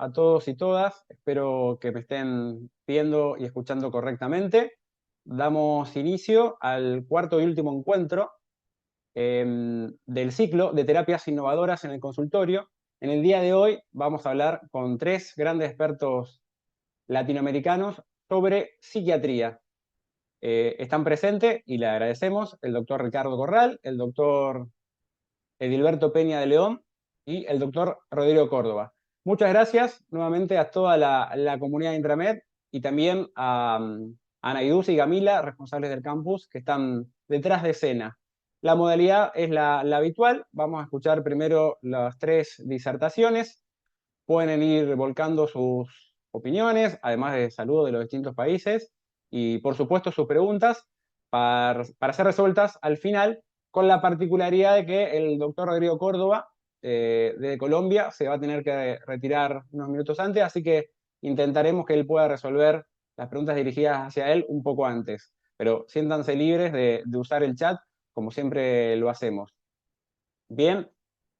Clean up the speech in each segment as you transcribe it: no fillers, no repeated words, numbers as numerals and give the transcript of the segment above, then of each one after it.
a todos y todas. Espero que me estén viendo y escuchando correctamente. Damos inicio al cuarto y último encuentro del ciclo de terapias innovadoras en el consultorio. En el día de hoy vamos a hablar con tres grandes expertos latinoamericanos sobre psiquiatría. Están presentes y le agradecemos el doctor Ricardo Corral, el doctor Edilberto Peña de León y el doctor Rodrigo Córdoba. Muchas gracias nuevamente a toda la comunidad de Intramed y también a Ana Iduz y Camila, responsables del campus, que están detrás de escena. La modalidad es la habitual. Vamos a escuchar primero las tres disertaciones. Pueden ir volcando sus opiniones, además de saludos de los distintos países, y por supuesto sus preguntas para ser resueltas al final, con la particularidad de que el doctor Rodrigo Córdoba, de Colombia, se va a tener que retirar unos minutos antes, así que intentaremos que él pueda resolver las preguntas dirigidas hacia él un poco antes. Pero siéntanse libres de usar el chat, como siempre lo hacemos. Bien,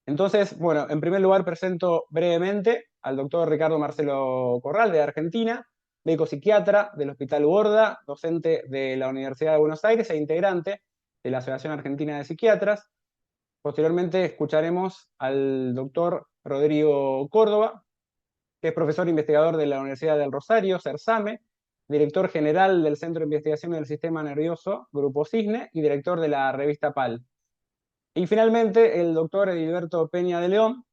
entonces, bueno, en primer lugar presento brevemente al doctor Ricardo Marcelo Corral de Argentina, médico psiquiatra del Hospital Borda, docente de la Universidad de Buenos Aires e integrante de la Asociación Argentina de Psiquiatras. Posteriormente escucharemos al doctor Rodrigo Córdoba, que es profesor investigador de la Universidad del Rosario, CERSAME, director general del Centro de Investigación del Sistema Nervioso, Grupo Cisne, y director de la revista PAL. Y finalmente, el doctor Edilberto Peña de León,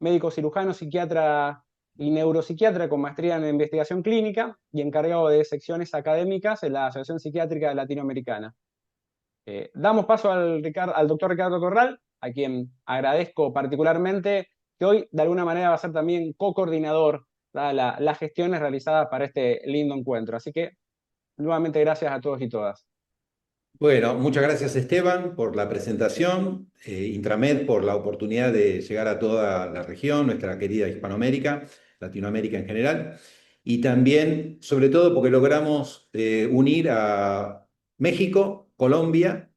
médico cirujano, psiquiatra y neuropsiquiatra con maestría en investigación clínica y encargado de secciones académicas en la Asociación Psiquiátrica Latinoamericana. Damos paso al doctor Ricardo Corral, a quien agradezco particularmente, que hoy de alguna manera va a ser también co-coordinador de las gestiones realizadas para este lindo encuentro. Así que, nuevamente, gracias a todos y todas. Bueno, muchas gracias Esteban por la presentación, Intramed por la oportunidad de llegar a toda la región, nuestra querida Hispanoamérica, Latinoamérica en general, y también, sobre todo, porque logramos unir a México, Colombia,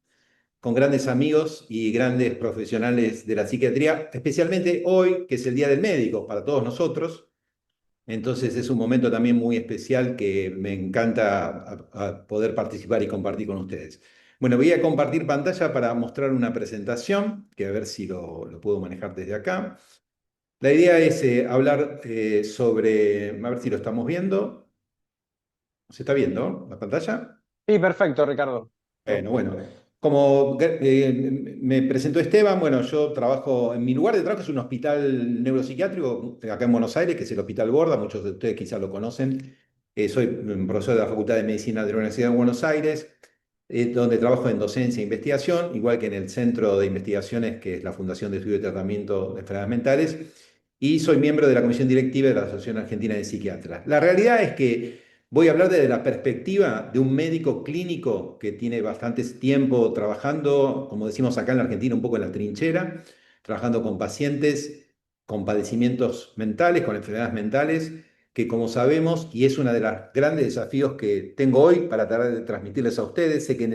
con grandes amigos y grandes profesionales de la psiquiatría, especialmente hoy, que es el Día del Médico para todos nosotros. Entonces es un momento también muy especial que me encanta a poder participar y compartir con ustedes. Bueno, voy a compartir pantalla para mostrar una presentación, que a ver si lo puedo manejar desde acá. La idea es hablar sobre, a ver si lo estamos viendo. ¿Se está viendo la pantalla? Sí, perfecto, Ricardo. Bueno, como me presentó Esteban, bueno, yo trabajo, en mi lugar de trabajo es un hospital neuropsiquiátrico acá en Buenos Aires, que es el Hospital Borda, muchos de ustedes quizás lo conocen. Soy profesor de la Facultad de Medicina de la Universidad de Buenos Aires, donde trabajo en docencia e investigación, igual que en el Centro de Investigaciones, que es la Fundación de Estudio y Tratamiento de Enfermedades Mentales, y soy miembro de la Comisión Directiva de la Asociación Argentina de Psiquiatras. La realidad es que voy a hablar desde la perspectiva de un médico clínico que tiene bastante tiempo trabajando, como decimos acá en la Argentina, un poco en la trinchera, trabajando con pacientes con padecimientos mentales, con enfermedades mentales, que como sabemos, y es uno de los grandes desafíos que tengo hoy para tratar de transmitirles a ustedes, sé que en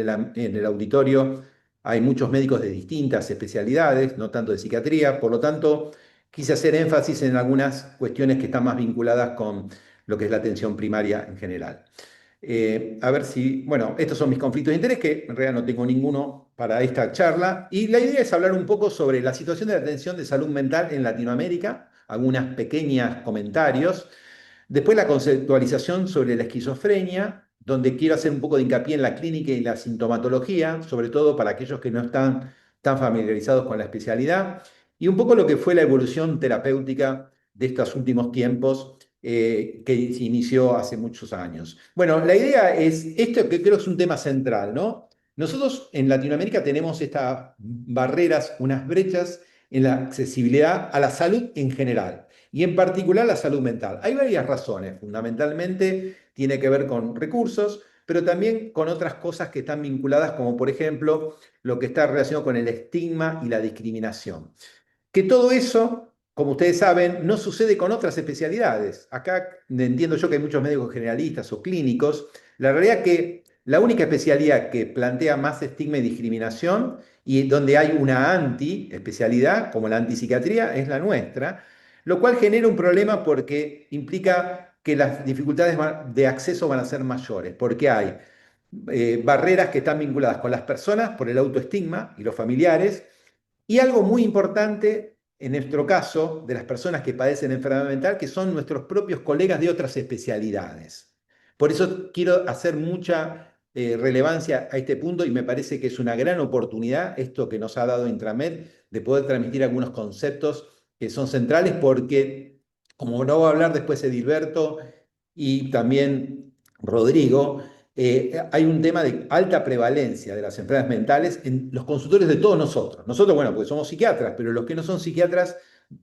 el auditorio hay muchos médicos de distintas especialidades, no tanto de psiquiatría, por lo tanto, quise hacer énfasis en algunas cuestiones que están más vinculadas con lo que es la atención primaria en general. A ver si, bueno, estos son mis conflictos de interés, que en realidad no tengo ninguno para esta charla. Y la idea es hablar un poco sobre la situación de la atención de salud mental en Latinoamérica, algunos pequeños comentarios. Después la conceptualización sobre la esquizofrenia, donde quiero hacer un poco de hincapié en la clínica y la sintomatología, sobre todo para aquellos que no están tan familiarizados con la especialidad, y un poco lo que fue la evolución terapéutica de estos últimos tiempos que se inició hace muchos años. Bueno, la idea es, esto que creo es un tema central, ¿no? Nosotros en Latinoamérica tenemos estas barreras, unas brechas en la accesibilidad a la salud en general y en particular la salud mental. Hay varias razones, fundamentalmente tiene que ver con recursos, pero también con otras cosas que están vinculadas, como por ejemplo lo que está relacionado con el estigma y la discriminación. Que todo eso, como ustedes saben, no sucede con otras especialidades. Acá entiendo yo que hay muchos médicos generalistas o clínicos. La realidad es que la única especialidad que plantea más estigma y discriminación y donde hay una anti-especialidad, como la antipsiquiatría, es la nuestra. lo cual genera un problema porque implica que las dificultades de acceso van a ser mayores, porque hay barreras que están vinculadas con las personas por el autoestigma y los familiares, y algo muy importante en nuestro caso, de las personas que padecen enfermedad mental, que son nuestros propios colegas de otras especialidades. Por eso quiero hacer mucha relevancia a este punto y me parece que es una gran oportunidad esto que nos ha dado Intramed de poder transmitir algunos conceptos que son centrales porque, como no va a hablar después Edilberto y también Rodrigo, hay un tema de alta prevalencia de las enfermedades mentales en los consultorios de todos nosotros. Nosotros, bueno, porque somos psiquiatras, pero los que no son psiquiatras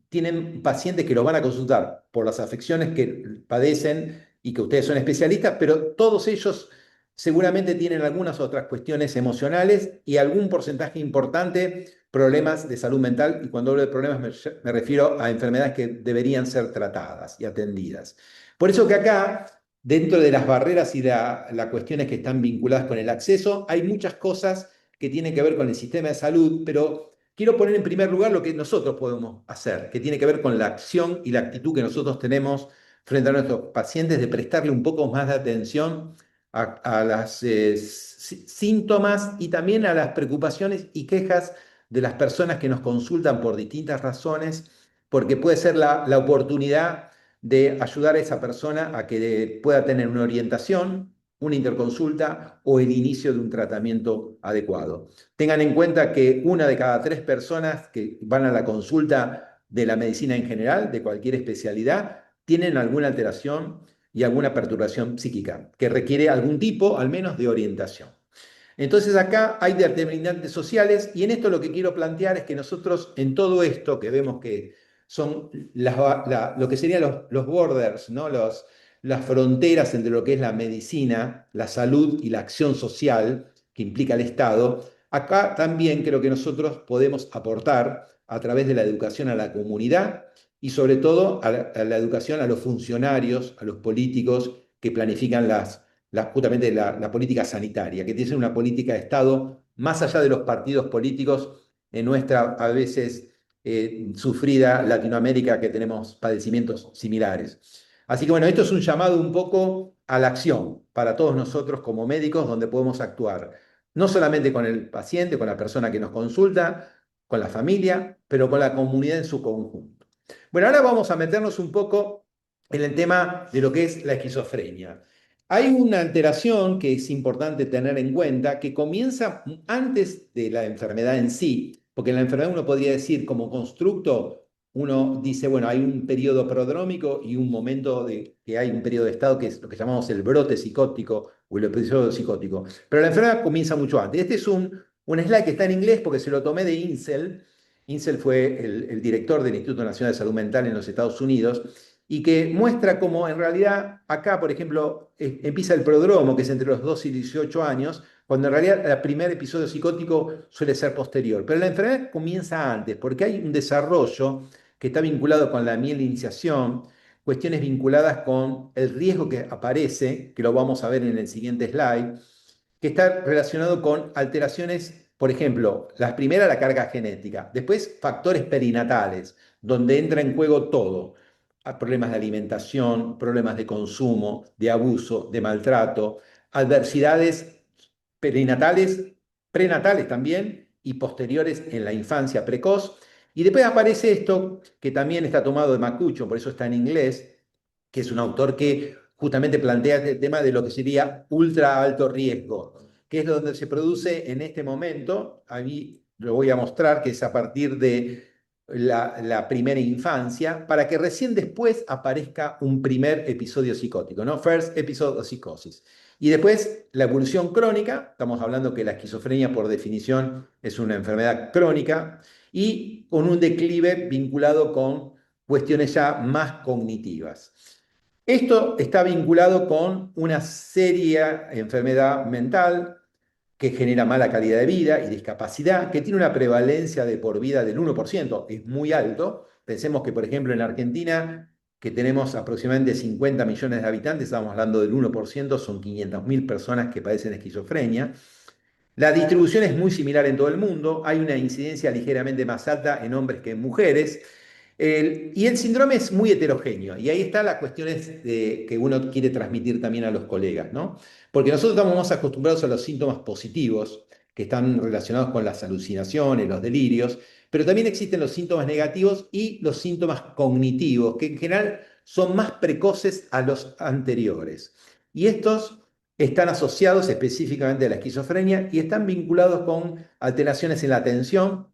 tienen pacientes que los van a consultar por las afecciones que padecen y que ustedes son especialistas, pero todos ellos seguramente tienen algunas otras cuestiones emocionales y algún porcentaje importante problemas de salud mental. Y cuando hablo de problemas me refiero a enfermedades que deberían ser tratadas y atendidas. Por eso que acá dentro de las barreras y las cuestiones que están vinculadas con el acceso, hay muchas cosas que tienen que ver con el sistema de salud, pero quiero poner en primer lugar lo que nosotros podemos hacer, que tiene que ver con la acción y la actitud que nosotros tenemos frente a nuestros pacientes, de prestarle un poco más de atención a las síntomas y también a las preocupaciones y quejas de las personas que nos consultan por distintas razones, porque puede ser la oportunidad de ayudar a esa persona a que pueda tener una orientación, una interconsulta o el inicio de un tratamiento adecuado. Tengan en cuenta que una de cada 3 personas que van a la consulta de la medicina en general, de cualquier especialidad, tienen alguna alteración y alguna perturbación psíquica que requiere algún tipo, al menos, de orientación. Entonces acá hay determinantes sociales y en esto lo que quiero plantear es que nosotros en todo esto que vemos que son lo que serían los borders, ¿no? Las fronteras entre lo que es la medicina, la salud y la acción social que implica el Estado, acá también creo que nosotros podemos aportar a través de la educación a la comunidad y sobre todo a la educación a los funcionarios, a los políticos que planifican justamente la política sanitaria, que tiene que ser una política de Estado más allá de los partidos políticos en nuestra a veces sufrida Latinoamérica, que tenemos padecimientos similares. Así que bueno, esto es un llamado un poco a la acción para todos nosotros como médicos, donde podemos actuar, no solamente con el paciente, con la persona que nos consulta, con la familia, pero con la comunidad en su conjunto. Bueno, ahora vamos a meternos un poco en el tema de lo que es la esquizofrenia. Hay una alteración que es importante tener en cuenta que comienza antes de la enfermedad en sí, porque en la enfermedad uno podría decir como constructo, uno dice, bueno, hay un periodo prodrómico y un momento de que hay un periodo de estado que es lo que llamamos el brote psicótico o el episodio psicótico. Pero la enfermedad comienza mucho antes. Este es un slide que está en inglés porque se lo tomé de Insel. Insel fue el director del Instituto Nacional de Salud Mental en los Estados Unidos y que muestra cómo en realidad acá, por ejemplo, empieza el prodromo, que es entre los 2 y 18 años, cuando en realidad el primer episodio psicótico suele ser posterior. Pero la enfermedad comienza antes, porque hay un desarrollo que está vinculado con la mielinización, cuestiones vinculadas con el riesgo que aparece, que lo vamos a ver en el siguiente slide, que está relacionado con alteraciones, por ejemplo, la primera, la carga genética, después factores perinatales, donde entra en juego todo, problemas de alimentación, problemas de consumo, de abuso, de maltrato, adversidades perinatales, prenatales también y posteriores en la infancia precoz. Y después aparece esto, que también está tomado de Macucho, por eso está en inglés, que es un autor que justamente plantea este tema de lo que sería ultra alto riesgo, que es donde se produce en este momento, a mí lo voy a mostrar, que es a partir de la primera infancia, para que recién después aparezca un primer episodio psicótico, ¿no? First episode of psychosis. Y después la evolución crónica, estamos hablando que la esquizofrenia por definición es una enfermedad crónica, y con un declive vinculado con cuestiones ya más cognitivas. Esto está vinculado con una seria enfermedad mental que genera mala calidad de vida y discapacidad, que tiene una prevalencia de por vida del 1%, es muy alto. Pensemos que, por ejemplo, en Argentina, que tenemos aproximadamente 50 millones de habitantes, estamos hablando del 1%, son 500.000 personas que padecen esquizofrenia. La distribución es muy similar en todo el mundo, hay una incidencia ligeramente más alta en hombres que en mujeres, Y el síndrome es muy heterogéneo, y ahí está la cuestión que uno quiere transmitir también a los colegas, ¿no? Porque nosotros estamos más acostumbrados a los síntomas positivos, que están relacionados con las alucinaciones, los delirios, pero también existen los síntomas negativos y los síntomas cognitivos, que en general son más precoces a los anteriores. Y estos están asociados específicamente a la esquizofrenia y están vinculados con alteraciones en la atención,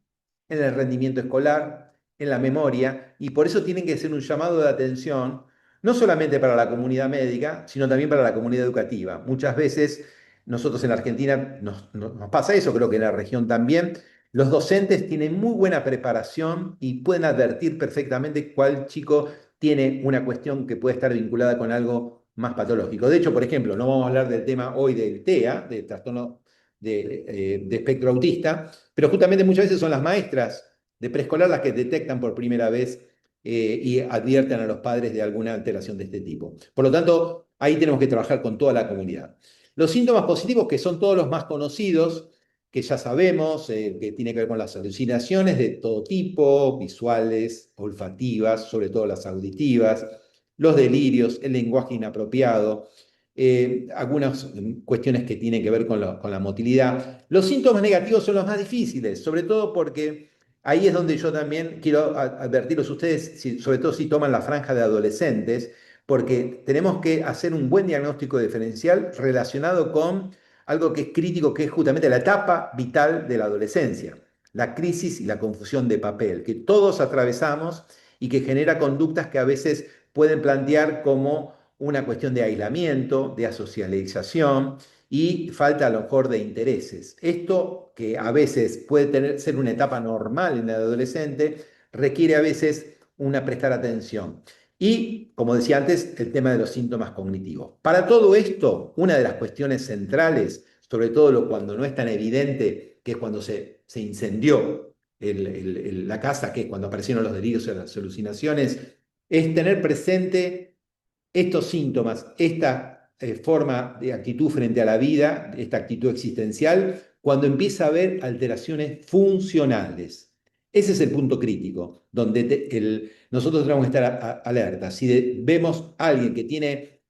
en el rendimiento escolar, en la memoria, y por eso tienen que ser un llamado de atención, no solamente para la comunidad médica, sino también para la comunidad educativa. Muchas veces nosotros en la Argentina nos pasa eso, creo que en la región también. Los docentes tienen muy buena preparación y pueden advertir perfectamente cuál chico tiene una cuestión que puede estar vinculada con algo más patológico. De hecho, por ejemplo, no vamos a hablar del tema hoy del TEA, del trastorno de espectro autista, pero justamente muchas veces son las maestras de preescolar las que detectan por primera vez y advierten a los padres de alguna alteración de este tipo. Por lo tanto, ahí tenemos que trabajar con toda la comunidad. Los síntomas positivos, que son todos los más conocidos, que ya sabemos, que tiene que ver con las alucinaciones de todo tipo, visuales, olfativas, sobre todo las auditivas, los delirios, el lenguaje inapropiado, algunas cuestiones que tienen que ver con la motilidad. Los síntomas negativos son los más difíciles, sobre todo porque ahí es donde yo también quiero advertirlos a ustedes, sobre todo si toman la franja de adolescentes, porque tenemos que hacer un buen diagnóstico diferencial relacionado con algo que es crítico, que es justamente la etapa vital de la adolescencia, la crisis y la confusión de papel, que todos atravesamos y que genera conductas que a veces pueden plantear como una cuestión de aislamiento, de asocialización y falta a lo mejor de intereses. Esto, que a veces puede ser una etapa normal en el adolescente, requiere a veces una prestar atención. Y, como decía antes, el tema de los síntomas cognitivos. Para todo esto, una de las cuestiones centrales, sobre todo cuando no es tan evidente, que es cuando se incendió la casa, que es cuando aparecieron los delirios y las alucinaciones, es tener presente estos síntomas, esta forma de actitud frente a la vida, esta actitud existencial, cuando empieza a haber alteraciones funcionales. Ese es el punto crítico, donde nosotros tenemos que estar alertas. Si vemos a alguien que tiene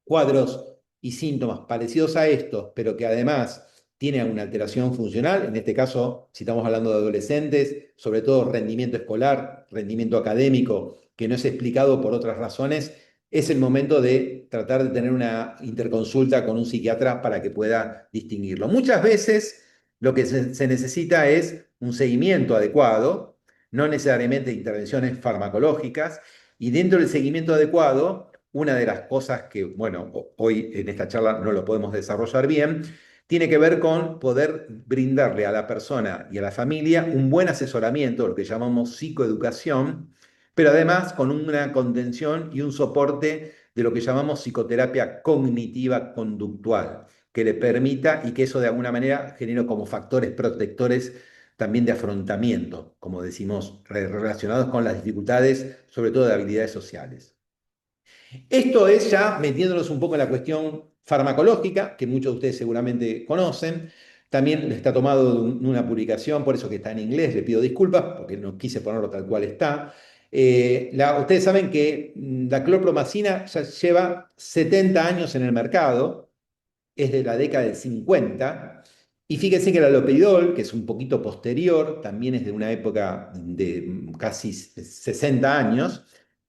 cuadros y síntomas parecidos a estos, pero que además tiene una alteración funcional, en este caso, si estamos hablando de adolescentes, sobre todo rendimiento escolar, rendimiento académico, que no es explicado por otras razones, es el momento de tratar de tener una interconsulta con un psiquiatra para que pueda distinguirlo. Muchas veces lo que se necesita es un seguimiento adecuado, no necesariamente intervenciones farmacológicas, y dentro del seguimiento adecuado, una de las cosas que, bueno, hoy en esta charla no lo podemos desarrollar bien, tiene que ver con poder brindarle a la persona y a la familia un buen asesoramiento, lo que llamamos psicoeducación, pero además con una contención y un soporte de lo que llamamos psicoterapia cognitiva conductual, que le permita y que eso de alguna manera genere como factores protectores también de afrontamiento, como decimos, relacionados con las dificultades, sobre todo de habilidades sociales. Esto es ya metiéndonos un poco en la cuestión farmacológica, que muchos de ustedes seguramente conocen. También está tomado de una publicación, por eso que está en inglés, le pido disculpas, porque no quise ponerlo tal cual está. Ustedes saben que la clorpromacina ya lleva 70 años en el mercado, es de la década del 50, y fíjense que el haloperidol, que es un poquito posterior, también es de una época de casi 60 años,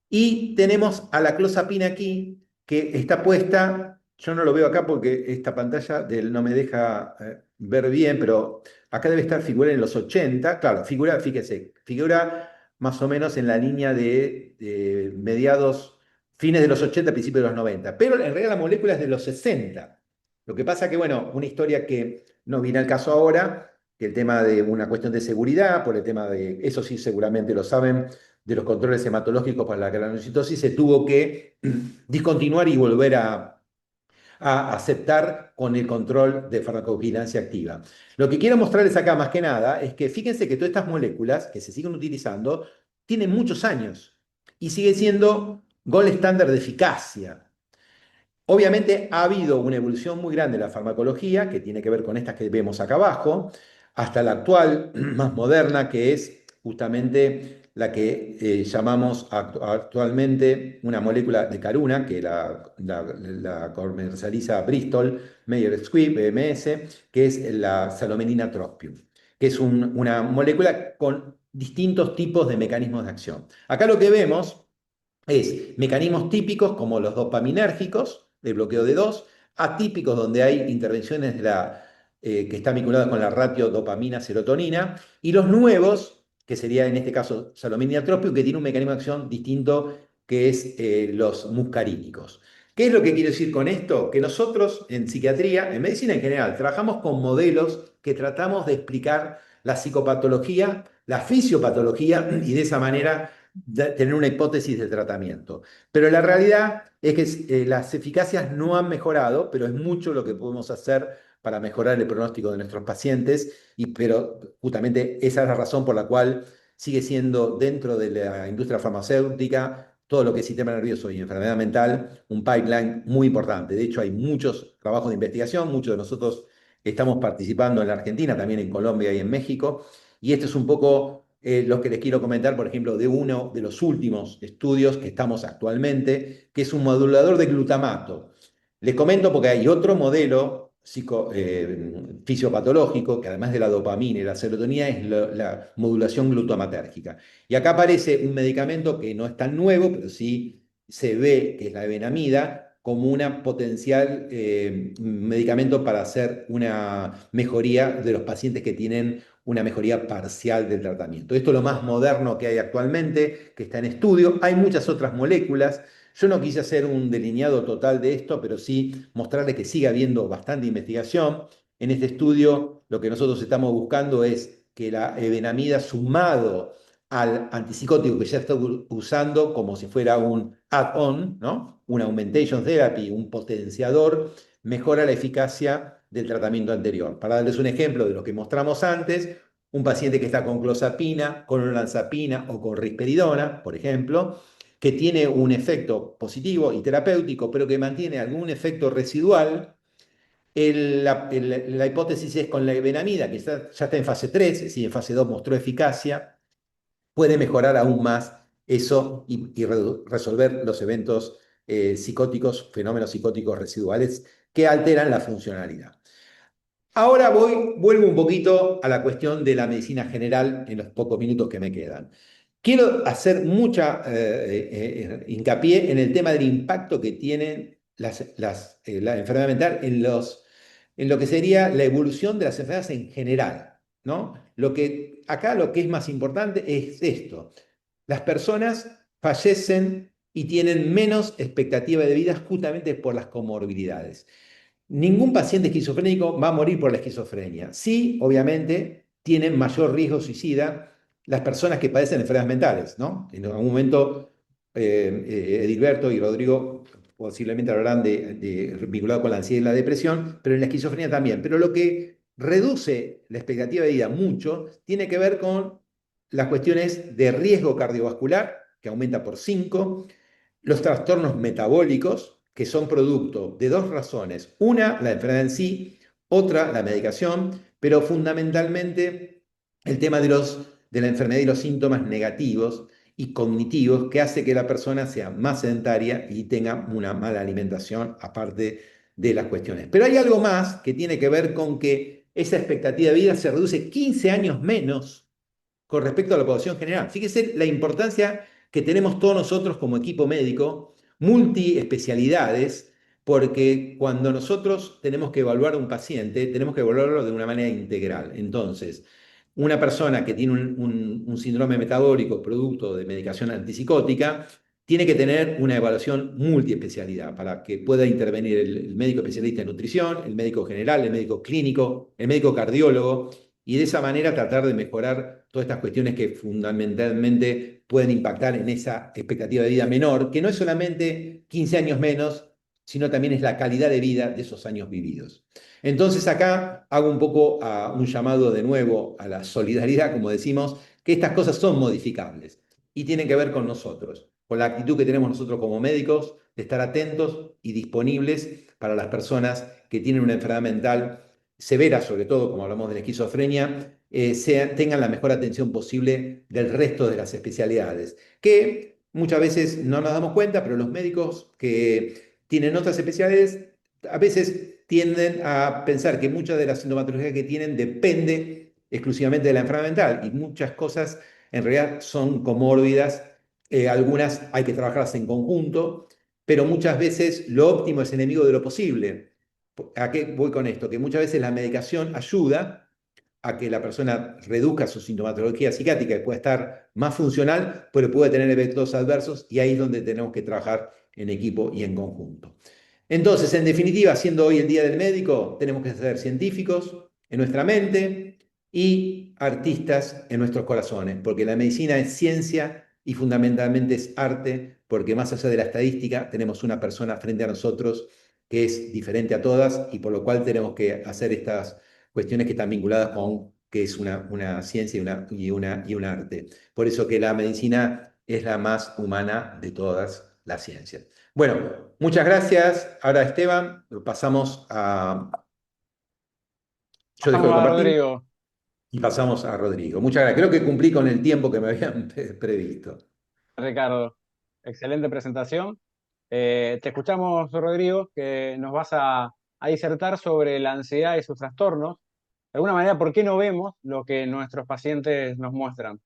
y tenemos a la clozapina aquí, que está puesta, yo no lo veo acá porque esta pantalla no me deja ver bien, pero acá debe estar figura en los 80, claro, figura, fíjese, figura más o menos en la línea de mediados, fines de los 80, principios de los 90, pero en realidad la molécula es de los 60. Lo que pasa que, bueno, una historia que no viene al caso ahora, que el tema de una cuestión de seguridad, por el tema de, eso sí seguramente lo saben, de los controles hematológicos para la granulocitosis, se tuvo que discontinuar y volver a aceptar con el control de farmacovigilancia activa. Lo que quiero mostrarles acá más que nada es que fíjense que todas estas moléculas que se siguen utilizando tienen muchos años y sigue siendo gold estándar de eficacia. Obviamente ha habido una evolución muy grande de la farmacología, que tiene que ver con estas que vemos acá abajo, hasta la actual, más moderna, que es justamente la que llamamos actualmente una molécula de caruna, que la comercializa Bristol Myers Squibb, BMS, que es la salomenina trospium, que es una molécula con distintos tipos de mecanismos de acción. Acá lo que vemos es mecanismos típicos como los dopaminérgicos, de bloqueo de dos, atípicos donde hay intervenciones que están vinculadas con la ratio dopamina-serotonina, y los nuevos, que sería en este caso salomina tropium, que tiene un mecanismo de acción distinto, que es los muscarínicos. ¿Qué es lo que quiero decir con esto? Que nosotros en psiquiatría, en medicina en general, trabajamos con modelos que tratamos de explicar la psicopatología, la fisiopatología, y de esa manera tener una hipótesis de tratamiento. Pero la realidad es que las eficacias no han mejorado, pero es mucho lo que podemos hacer para mejorar el pronóstico de nuestros pacientes, pero justamente esa es la razón por la cual sigue siendo dentro de la industria farmacéutica todo lo que es sistema nervioso y enfermedad mental un pipeline muy importante. De hecho, hay muchos trabajos de investigación, muchos de nosotros estamos participando en la Argentina, también en Colombia y en México, y esto es un poco lo que les quiero comentar, por ejemplo, de uno de los últimos estudios que estamos actualmente, que es un modulador de glutamato. Les comento porque hay otro modelo fisiopatológico, que además de la dopamina y la serotonina, es la modulación glutamatérgica. Y acá aparece un medicamento que no es tan nuevo, pero sí se ve que es la evenamida, como una potencial medicamento para hacer una mejoría de los pacientes que tienen una mejoría parcial del tratamiento. Esto es lo más moderno que hay actualmente, que está en estudio. Hay muchas otras moléculas. Yo no quise hacer un delineado total de esto, pero sí mostrarles que sigue habiendo bastante investigación. En este estudio, lo que nosotros estamos buscando es que la evenamida sumado al antipsicótico que ya está usando como si fuera un add-on, ¿no? Un augmentation therapy, un potenciador, mejora la eficacia del tratamiento anterior. Para darles un ejemplo de lo que mostramos antes, un paciente que está con clozapina, con olanzapina o con risperidona, por ejemplo, que tiene un efecto positivo y terapéutico, pero que mantiene algún efecto residual. La hipótesis es con la evenamida, que ya está en fase 3, es decir, en fase 2 mostró eficacia, puede mejorar aún más eso y resolver los eventos psicóticos, fenómenos psicóticos residuales que alteran la funcionalidad. Ahora vuelvo un poquito a la cuestión de la medicina general en los pocos minutos que me quedan. Quiero hacer mucha hincapié en el tema del impacto que tiene la enfermedad mental en lo que sería la evolución de las enfermedades en general, ¿no? Acá lo que es más importante es esto. Las personas fallecen y tienen menos expectativa de vida justamente por las comorbilidades. Ningún paciente esquizofrénico va a morir por la esquizofrenia. Sí, obviamente, tienen mayor riesgo suicida las personas que padecen enfermedades mentales, ¿no? En algún momento, Edilberto y Rodrigo posiblemente hablarán vinculado con la ansiedad y la depresión, pero en la esquizofrenia también. Pero lo que reduce la expectativa de vida mucho tiene que ver con las cuestiones de riesgo cardiovascular, que aumenta por 5, los trastornos metabólicos, que son producto de dos razones. Una, la enfermedad en sí, otra, la medicación, pero fundamentalmente el tema de la enfermedad y los síntomas negativos y cognitivos que hace que la persona sea más sedentaria y tenga una mala alimentación, aparte de las cuestiones. Pero hay algo más que tiene que ver con que esa expectativa de vida se reduce 15 años menos con respecto a la población general. Fíjese la importancia que tenemos todos nosotros como equipo médico, multiespecialidades, porque cuando nosotros tenemos que evaluar a un paciente, tenemos que evaluarlo de una manera integral. Entonces, una persona que tiene un síndrome metabólico producto de medicación antipsicótica, tiene que tener una evaluación multiespecialidad para que pueda intervenir el médico especialista en nutrición, el médico general, el médico clínico, el médico cardiólogo, y de esa manera tratar de mejorar todas estas cuestiones que fundamentalmente pueden impactar en esa expectativa de vida menor, que no es solamente 15 años menos, sino también es la calidad de vida de esos años vividos. Entonces acá hago un poco un llamado de nuevo a la solidaridad, como decimos, que estas cosas son modificables y tienen que ver con nosotros, con la actitud que tenemos nosotros como médicos de estar atentos y disponibles para las personas que tienen una enfermedad mental severa, sobre todo como hablamos de la esquizofrenia, tengan la mejor atención posible del resto de las especialidades, que muchas veces no nos damos cuenta, pero los médicos que tienen otras especialidades a veces tienden a pensar que mucha de la sintomatología que tienen depende exclusivamente de la enfermedad mental y muchas cosas en realidad son comórbidas, algunas hay que trabajarlas en conjunto, pero muchas veces lo óptimo es enemigo de lo posible. ¿A qué voy con esto? Que muchas veces la medicación ayuda a que la persona reduzca su sintomatología psiquiátrica y pueda estar más funcional, pero puede tener efectos adversos y ahí es donde tenemos que trabajar en equipo y en conjunto. Entonces, en definitiva, siendo hoy el Día del Médico, tenemos que ser científicos en nuestra mente y artistas en nuestros corazones, porque la medicina es ciencia y fundamentalmente es arte, porque más allá de la estadística, tenemos una persona frente a nosotros que es diferente a todas y por lo cual tenemos que hacer estas cuestiones que están vinculadas con que es una ciencia y un arte. Por eso que la medicina es la más humana de todas las ciencias. Bueno, muchas gracias. Ahora, Esteban, pasamos a... Yo dejo Pasamos de a compartir Rodrigo. y pasamos a Rodrigo. Muchas gracias. Creo que cumplí con el tiempo que me habían previsto. Ricardo, excelente presentación. Te escuchamos, Rodrigo, que nos vas a disertar sobre la ansiedad y sus trastornos. De alguna manera, ¿por qué no vemos lo que nuestros pacientes nos muestran?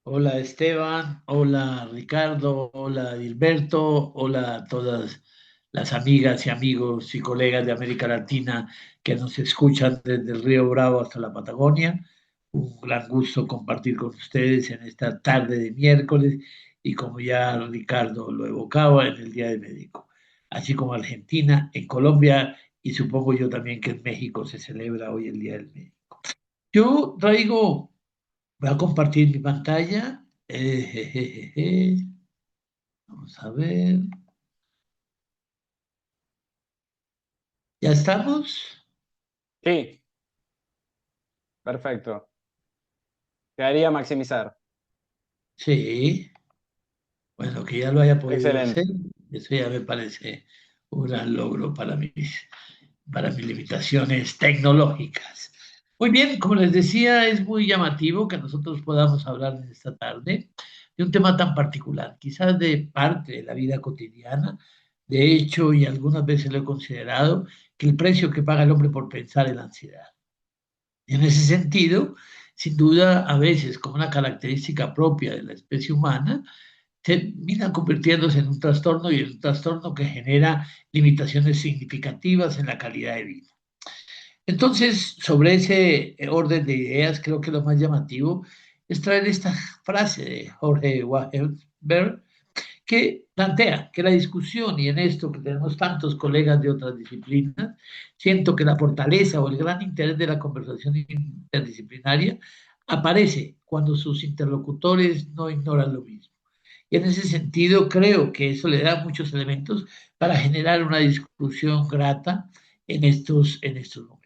Hola Esteban, hola Ricardo, hola Gilberto, hola a todas las amigas y amigos y colegas de América Latina que nos escuchan desde el Río Bravo hasta la Patagonia. Un gran gusto compartir con ustedes en esta tarde de miércoles y como ya Ricardo lo evocaba, en el Día del Médico, así como Argentina, en Colombia y supongo yo también que en México se celebra hoy el Día del Médico. Yo traigo Voy a compartir mi pantalla. Vamos a ver. ¿Ya estamos? Sí, perfecto. Quedaría maximizar. Sí. Bueno, que ya lo haya podido Excelente. hacer, eso ya me parece un gran logro para mis limitaciones tecnológicas. Muy bien, como les decía, es muy llamativo que nosotros podamos hablar en esta tarde de un tema tan particular, quizás de parte de la vida cotidiana. De hecho, y algunas veces lo he considerado, que el precio que paga el hombre por pensar en la ansiedad. En ese sentido, sin duda, a veces como una característica propia de la especie humana, termina convirtiéndose en un trastorno y en un trastorno que genera limitaciones significativas en la calidad de vida. Entonces, sobre ese orden de ideas, creo que lo más llamativo es traer esta frase de Jorge Wagner que plantea que la discusión, y en esto que tenemos tantos colegas de otras disciplinas, siento que la fortaleza o el gran interés de la conversación interdisciplinaria aparece cuando sus interlocutores no ignoran lo mismo. Y en ese sentido, creo que eso le da muchos elementos para generar una discusión grata en estos momentos.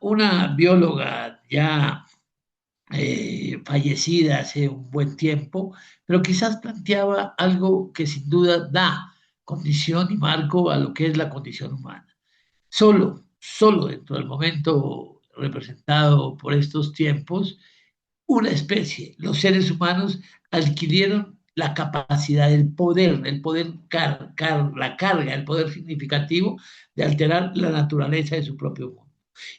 Una bióloga ya fallecida hace un buen tiempo, pero quizás planteaba algo que sin duda da condición y marco a lo que es la condición humana. Solo dentro del momento representado por estos tiempos, una especie, los seres humanos adquirieron la capacidad, el poder la carga, el poder significativo de alterar la naturaleza de su propio mundo.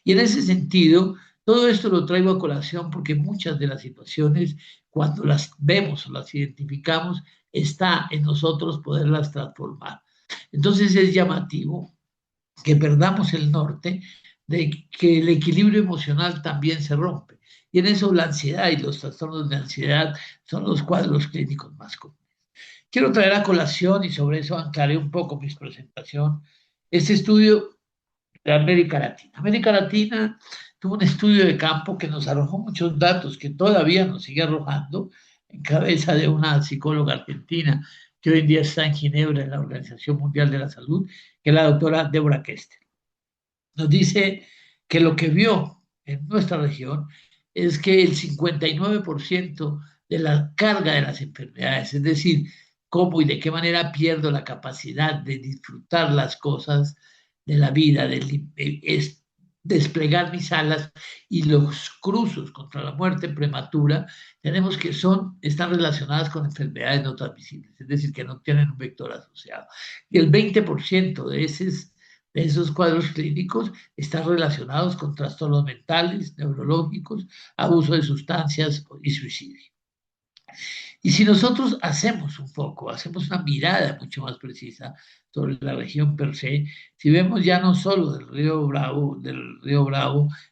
Y en ese sentido, todo esto lo traigo a colación porque muchas de las situaciones, cuando las vemos o las identificamos, está en nosotros poderlas transformar. Entonces es llamativo que perdamos el norte, de que el equilibrio emocional también se rompe. Y en eso la ansiedad y los trastornos de ansiedad son los cuadros clínicos más comunes. Quiero traer a colación, y sobre eso anclaré un poco mi presentación, este estudio de América Latina. América Latina tuvo un estudio de campo que nos arrojó muchos datos que todavía nos sigue arrojando en cabeza de una psicóloga argentina que hoy en día está en Ginebra en la Organización Mundial de la Salud, que es la doctora Deborah Kester. Nos dice que lo que vio en nuestra región es que el 59% de la carga de las enfermedades, es decir, cómo y de qué manera pierdo la capacidad de disfrutar las cosas de la vida, desplegar mis alas y los cruzos contra la muerte prematura, tenemos que están relacionadas con enfermedades no transmisibles, es decir, que no tienen un vector asociado. Y el 20% de esos cuadros clínicos están relacionados con trastornos mentales, neurológicos, abuso de sustancias y suicidio. Y si nosotros hacemos un foco, hacemos una mirada mucho más precisa sobre la región per se, si vemos ya no solo del río Bravo,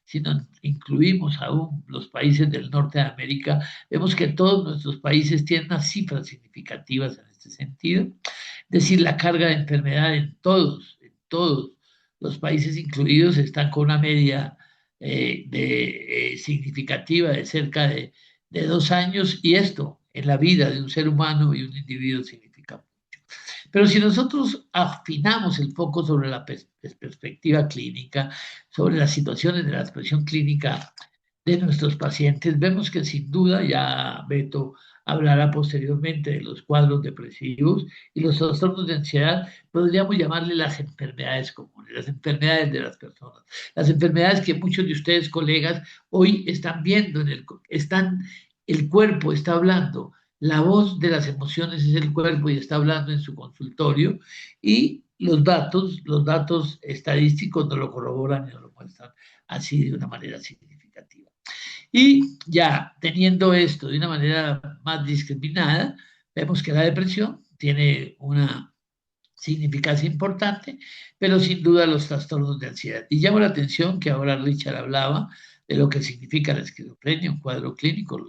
sino incluimos aún los países del norte de América, vemos que todos nuestros países tienen unas cifras significativas en este sentido. Es decir, la carga de enfermedad en todos los países incluidos están con una media significativa de cerca de 2 años, y esto en la vida de un ser humano y un individuo significa mucho. Pero si nosotros afinamos el foco sobre la perspectiva clínica, sobre las situaciones de la expresión clínica de nuestros pacientes, vemos que sin duda, ya Beto hablará posteriormente de los cuadros depresivos y los trastornos de ansiedad, podríamos llamarle las enfermedades comunes, las enfermedades de las personas, las enfermedades que muchos de ustedes, colegas, hoy están viendo, el cuerpo está hablando, la voz de las emociones es el cuerpo y está hablando en su consultorio, y los datos estadísticos no lo corroboran y no lo muestran así de una manera significativa. Y ya teniendo esto de una manera más discriminada, vemos que la depresión tiene una significancia importante, pero sin duda los trastornos de ansiedad. Y llamo la atención que ahora Richard hablaba de lo que significa la esquizofrenia, un cuadro clínico,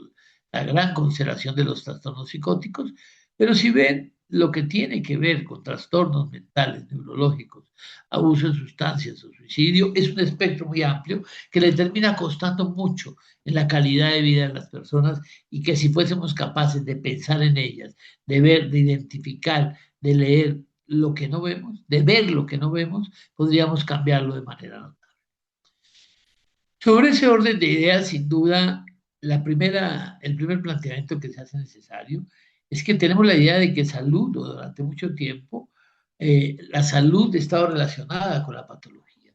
la gran consideración de los trastornos psicóticos, pero si ven lo que tiene que ver con trastornos mentales, neurológicos, abuso de sustancias o suicidio, es un espectro muy amplio que le termina costando mucho en la calidad de vida de las personas, y que si fuésemos capaces de pensar en ellas, de ver, de identificar, de leer lo que no vemos, de ver lo que no vemos, podríamos cambiarlo de manera notable. Sobre ese orden de ideas, sin duda, el primer planteamiento que se hace necesario es que tenemos la idea de que salud, o durante mucho tiempo, la salud estaba relacionada con la patología.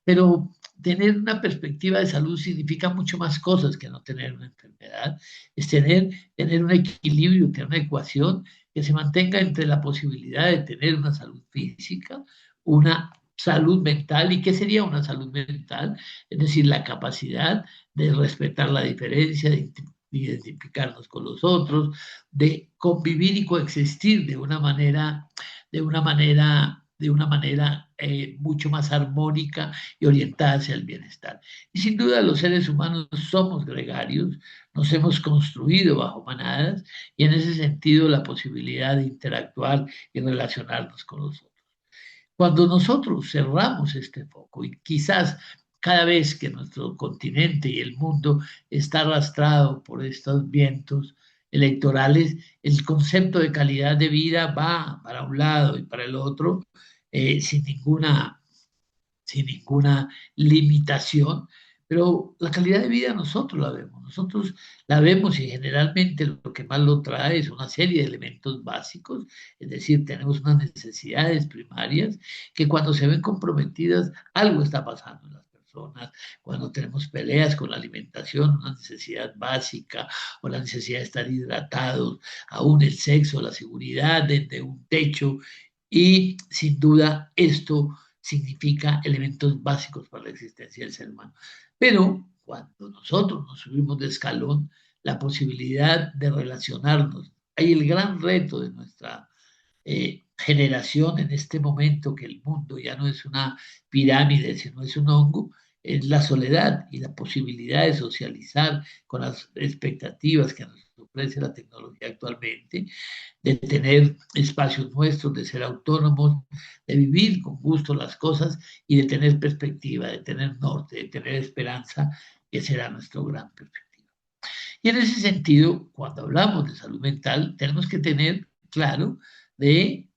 Pero tener una perspectiva de salud significa mucho más cosas que no tener una enfermedad. Es tener un equilibrio, tener una ecuación que se mantenga entre la posibilidad de tener una salud física, una salud mental. ¿Y qué sería una salud mental? Es decir, la capacidad de respetar la diferencia, de identificarnos con los otros, de convivir y coexistir de una manera mucho más armónica y orientada hacia el bienestar. Y sin duda los seres humanos somos gregarios, nos hemos construido bajo manadas, y en ese sentido la posibilidad de interactuar y relacionarnos con los otros. Cuando nosotros cerramos este foco, y quizás cada vez que nuestro continente y el mundo está arrastrado por estos vientos electorales, el concepto de calidad de vida va para un lado y para el otro, sin ninguna limitación, pero la calidad de vida nosotros la vemos, y generalmente lo que más lo trae es una serie de elementos básicos, es decir, tenemos unas necesidades primarias que cuando se ven comprometidas, algo está pasando en las personas. Cuando tenemos peleas con la alimentación, una necesidad básica, o la necesidad de estar hidratados, aún el sexo, la seguridad de un techo, y sin duda esto significa elementos básicos para la existencia del ser humano. Pero cuando nosotros nos subimos de escalón, la posibilidad de relacionarnos, hay el gran reto de nuestra generación en este momento, que el mundo ya no es una pirámide, sino es un hongo, es la soledad y la posibilidad de socializar con las expectativas que nos ofrece la tecnología actualmente, de tener espacios nuestros, de ser autónomos, de vivir con gusto las cosas y de tener perspectiva, de tener norte, de tener esperanza, que será nuestro gran perspectiva. Y en ese sentido, cuando hablamos de salud mental, tenemos que tener claro de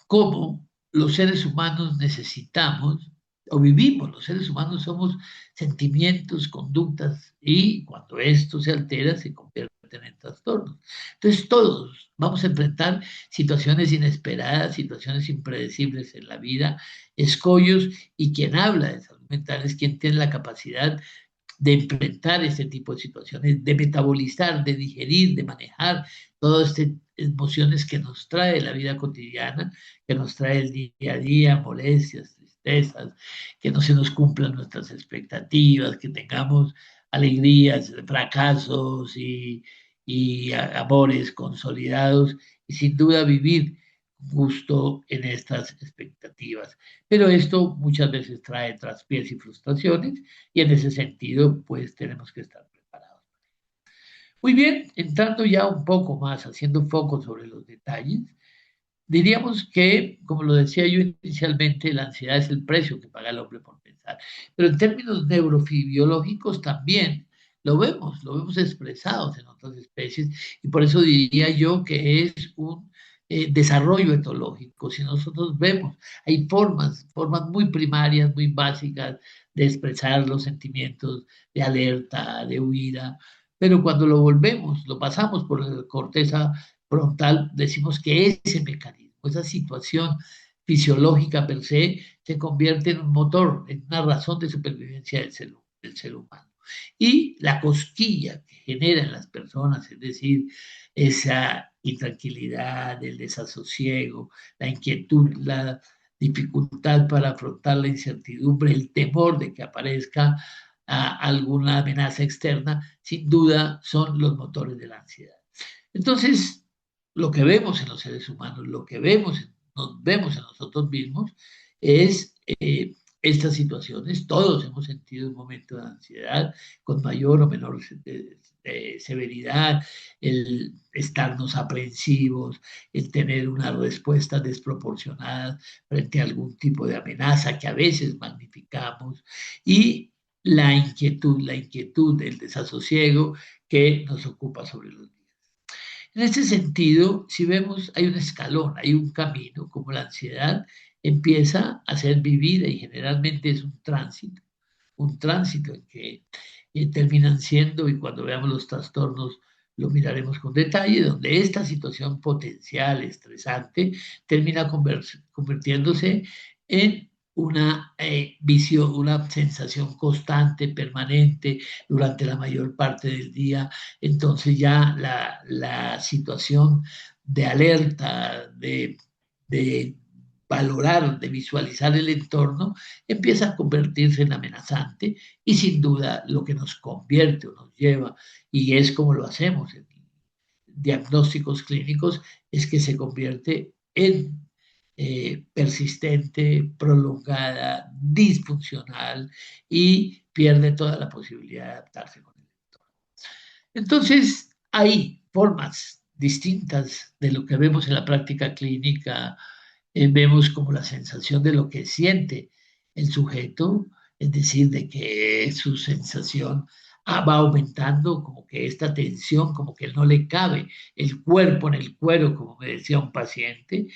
cómo los seres humanos necesitamos o vivimos. Los seres humanos somos sentimientos, conductas, y cuando esto se altera se convierten en trastornos. Entonces todos vamos a enfrentar situaciones inesperadas, situaciones impredecibles en la vida, escollos, y quien habla de salud mental es quien tiene la capacidad de enfrentar este tipo de situaciones, de metabolizar, de digerir, de manejar todas estas emociones que nos trae la vida cotidiana, que nos trae el día a día, molestias, tristezas, que no se nos cumplan nuestras expectativas, que tengamos alegrías, fracasos y amores consolidados, y sin duda vivir justo en estas expectativas. Pero esto muchas veces trae traspiés y frustraciones, y en ese sentido, pues tenemos que estar preparados. Muy bien, entrando ya un poco más, haciendo foco sobre los detalles, diríamos que, como lo decía yo inicialmente, la ansiedad es el precio que paga el hombre por pensar. Pero en términos neurobiológicos también lo vemos expresados en otras especies, y por eso diría yo que es un desarrollo etológico. Si nosotros vemos, hay formas muy primarias, muy básicas de expresar los sentimientos de alerta, de huida, pero cuando lo volvemos, lo pasamos por la corteza frontal, decimos que ese mecanismo, esa situación fisiológica per se, se convierte en un motor, en una razón de supervivencia del ser humano. Y la cosquilla que genera en las personas, es decir, esa intranquilidad, el desasosiego, la inquietud, la dificultad para afrontar la incertidumbre, el temor de que aparezca alguna amenaza externa, sin duda son los motores de la ansiedad. Entonces, lo que vemos en los seres humanos, lo que nos vemos en nosotros mismos, es estas situaciones. Todos hemos sentido un momento de ansiedad con mayor o menor severidad, el estarnos aprensivos, el tener una respuesta desproporcionada frente a algún tipo de amenaza que a veces magnificamos, y la inquietud, el desasosiego que nos ocupa sobre los días. En este sentido, si vemos, hay un escalón, hay un camino, como la ansiedad empieza a ser vivida y generalmente es un tránsito en que terminan siendo, y cuando veamos los trastornos lo miraremos con detalle, donde esta situación potencial, estresante, termina convirtiéndose en una visión, una sensación constante, permanente, durante la mayor parte del día. Entonces ya la situación de alerta, de valorar, de visualizar el entorno, empieza a convertirse en amenazante, y sin duda lo que nos convierte o nos lleva, y es como lo hacemos en diagnósticos clínicos, es que se convierte en persistente, prolongada, disfuncional, y pierde toda la posibilidad de adaptarse con el entorno. Entonces, hay formas distintas de lo que vemos en la práctica clínica. Vemos como la sensación de lo que siente el sujeto, es decir, de que su sensación va aumentando, como que esta tensión, como que no le cabe el cuerpo en el cuero, como me decía un paciente,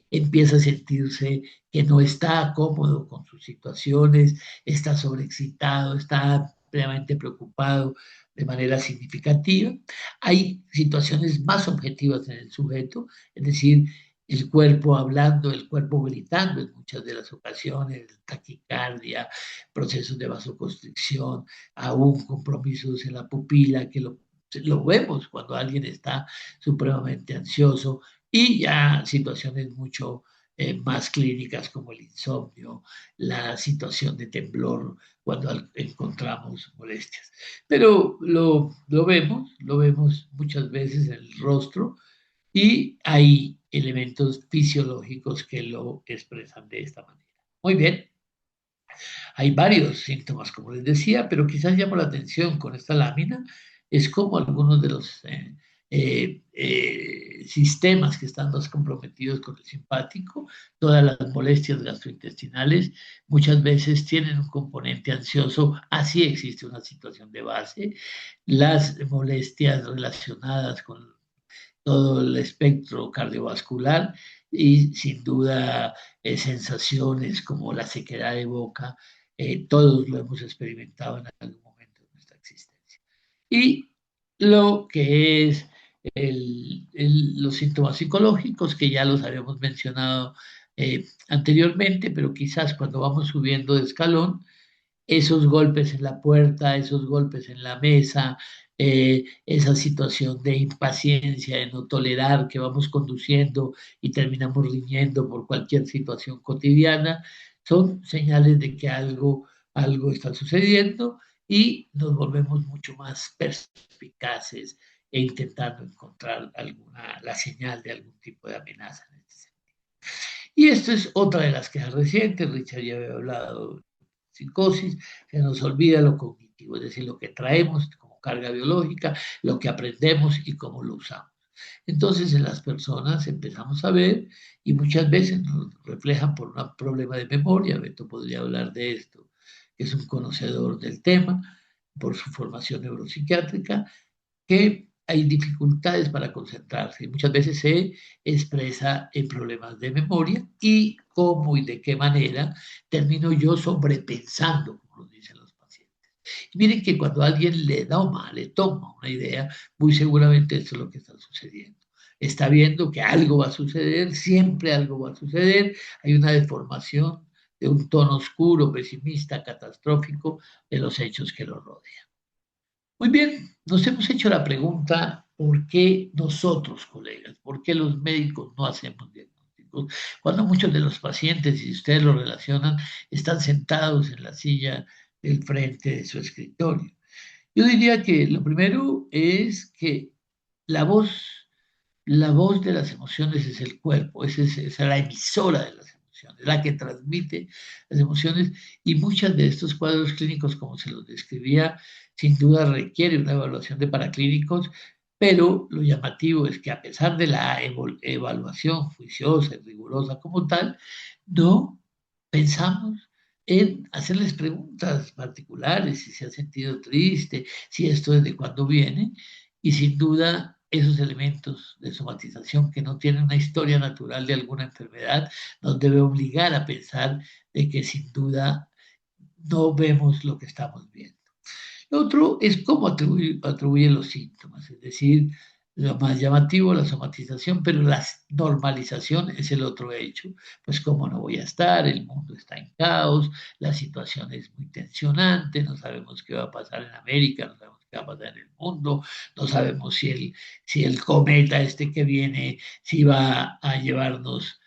empieza a sentirse que no está cómodo con sus situaciones, está sobreexcitado, está plenamente preocupado de manera significativa. Hay situaciones más objetivas en el sujeto, es decir, el cuerpo hablando, el cuerpo gritando en muchas de las ocasiones, taquicardia, procesos de vasoconstricción, aún compromisos en la pupila, que lo vemos cuando alguien está supremamente ansioso, y ya situaciones mucho más clínicas como el insomnio, la situación de temblor cuando encontramos molestias. Pero lo vemos muchas veces en el rostro, y hay elementos fisiológicos que lo expresan de esta manera. Muy bien, hay varios síntomas, como les decía, pero quizás llamo la atención con esta lámina, es como algunos de los sistemas que están más comprometidos con el simpático, todas las molestias gastrointestinales, muchas veces tienen un componente ansioso, así existe una situación de base, las molestias relacionadas con todo el espectro cardiovascular, y sin duda sensaciones como la sequedad de boca, todos lo hemos experimentado en algún momento de nuestra existencia. Y lo que es los síntomas psicológicos, que ya los habíamos mencionado anteriormente, pero quizás cuando vamos subiendo de escalón, esos golpes en la puerta, esos golpes en la mesa, esa situación de impaciencia, de no tolerar que vamos conduciendo y terminamos riñendo por cualquier situación cotidiana, son señales de que algo está sucediendo y nos volvemos mucho más perspicaces e intentando encontrar la señal de algún tipo de amenaza en este sentido. Y esto es otra de las quejas recientes, Richard ya había hablado de psicosis, se nos olvida lo cognitivo, es decir, lo que traemos como carga biológica, lo que aprendemos y cómo lo usamos. Entonces en las personas empezamos a ver y muchas veces nos reflejan por un problema de memoria, Beto podría hablar de esto, que es un conocedor del tema por su formación neuropsiquiátrica, que hay dificultades para concentrarse y muchas veces se expresa en problemas de memoria y cómo y de qué manera termino yo sobrepensando, como lo dicen los pacientes. Y miren que cuando a alguien le da le toma una idea, muy seguramente esto es lo que está sucediendo. Está viendo que algo va a suceder, siempre algo va a suceder, hay una deformación de un tono oscuro, pesimista, catastrófico de los hechos que lo rodean. Muy bien, nos hemos hecho la pregunta, ¿por qué nosotros, colegas, por qué los médicos no hacemos diagnósticos? Cuando muchos de los pacientes, si ustedes lo relacionan, están sentados en la silla del frente de su escritorio. Yo diría que lo primero es que la voz la voz de las emociones es el cuerpo, es la emisora de las emociones, la que transmite las emociones y muchos de estos cuadros clínicos, como se los describía, sin duda requiere una evaluación de paraclínicos, pero lo llamativo es que a pesar de la evaluación juiciosa y rigurosa como tal, no pensamos en hacerles preguntas particulares, si se ha sentido triste, si esto desde cuándo viene, y sin duda esos elementos de somatización que no tienen una historia natural de alguna enfermedad nos debe obligar a pensar de que sin duda no vemos lo que estamos viendo. Lo otro es cómo atribuye los síntomas, es decir, lo más llamativo, la somatización, pero la normalización es el otro hecho. Pues cómo no voy a estar, el mundo está en caos, la situación es muy tensionante, no sabemos qué va a pasar en América, no sabemos qué va a pasar en el mundo, no sabemos si el cometa este que viene, si va a llevarnos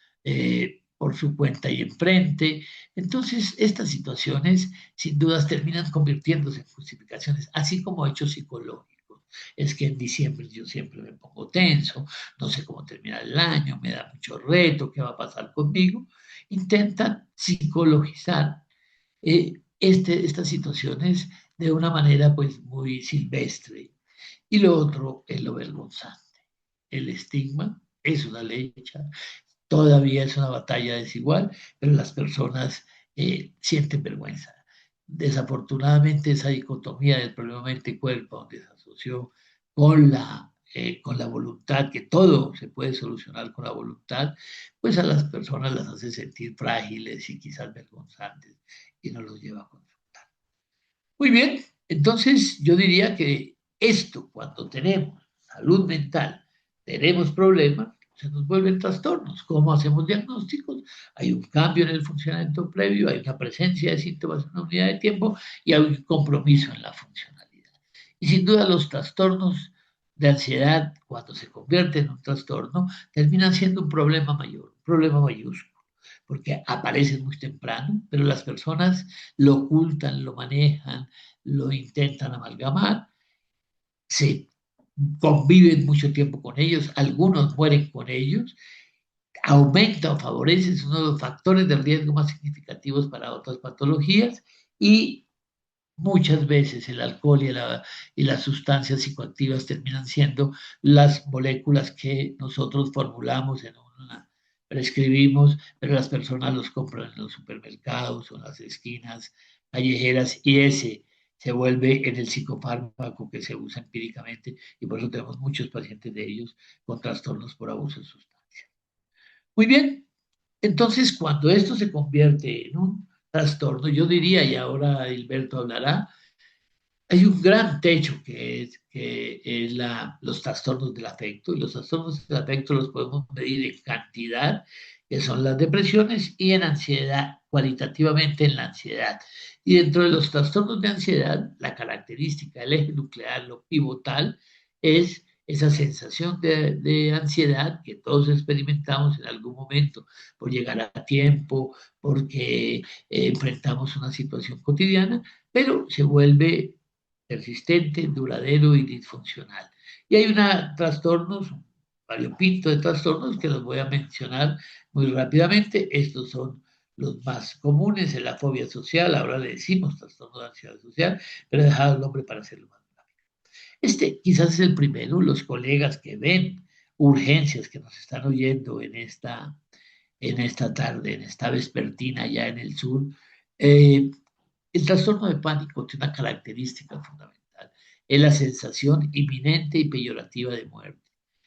por su cuenta y enfrente. Entonces, estas situaciones sin dudas terminan convirtiéndose en justificaciones, así como hechos psicológicos. Es que en diciembre yo siempre me pongo tenso, no sé cómo terminar el año, me da mucho reto, ¿qué va a pasar conmigo? Intentan psicologizar estas situaciones de una manera pues muy silvestre. Y lo otro es lo vergonzante. El estigma es una lecha, todavía es una batalla desigual, pero las personas sienten vergüenza. Desafortunadamente, esa dicotomía del problema mente-cuerpo, donde se asoció con la voluntad, que todo se puede solucionar con la voluntad, pues a las personas las hace sentir frágiles y quizás vergonzantes y no los lleva a consultar. Muy bien, entonces yo diría que esto, cuando tenemos salud mental, tenemos problemas, se nos vuelven trastornos. ¿Cómo hacemos diagnósticos? Hay un cambio en el funcionamiento previo, hay una presencia de síntomas en una unidad de tiempo y hay un compromiso en la funcionalidad. Y sin duda los trastornos de ansiedad, cuando se convierten en un trastorno, terminan siendo un problema mayor, un problema mayúsculo, porque aparecen muy temprano, pero las personas lo ocultan, lo manejan, lo intentan amalgamar, se conviven mucho tiempo con ellos, algunos mueren con ellos, aumenta o favorece, es uno de los factores de riesgo más significativos para otras patologías y muchas veces el alcohol y las sustancias psicoactivas terminan siendo las moléculas que nosotros formulamos prescribimos, pero las personas los compran en los supermercados o en las esquinas callejeras y ese se vuelve en el psicofármaco que se usa empíricamente y por eso tenemos muchos pacientes de ellos con trastornos por abuso de sustancias. Muy bien, entonces cuando esto se convierte en un trastorno, yo diría, y ahora Hilberto hablará, hay un gran techo que es los trastornos del afecto, y los trastornos del afecto los podemos medir en cantidad, que son las depresiones, y en ansiedad, cualitativamente en la ansiedad. Y dentro de los trastornos de ansiedad, la característica, el eje nuclear, lo pivotal, es esa sensación de ansiedad que todos experimentamos en algún momento por llegar a tiempo, porque enfrentamos una situación cotidiana, pero se vuelve persistente, duradero y disfuncional. Y hay trastornos, un variopinto de trastornos que los voy a mencionar muy rápidamente. Estos son los más comunes en la fobia social, ahora le decimos trastorno de ansiedad social, pero he dejado el nombre para hacerlo más rápido. Este quizás es el primero, los colegas que ven urgencias que nos están oyendo en esta tarde, en esta vespertina ya en el sur. El trastorno de pánico tiene una característica fundamental, es la sensación inminente y peyorativa de muerte,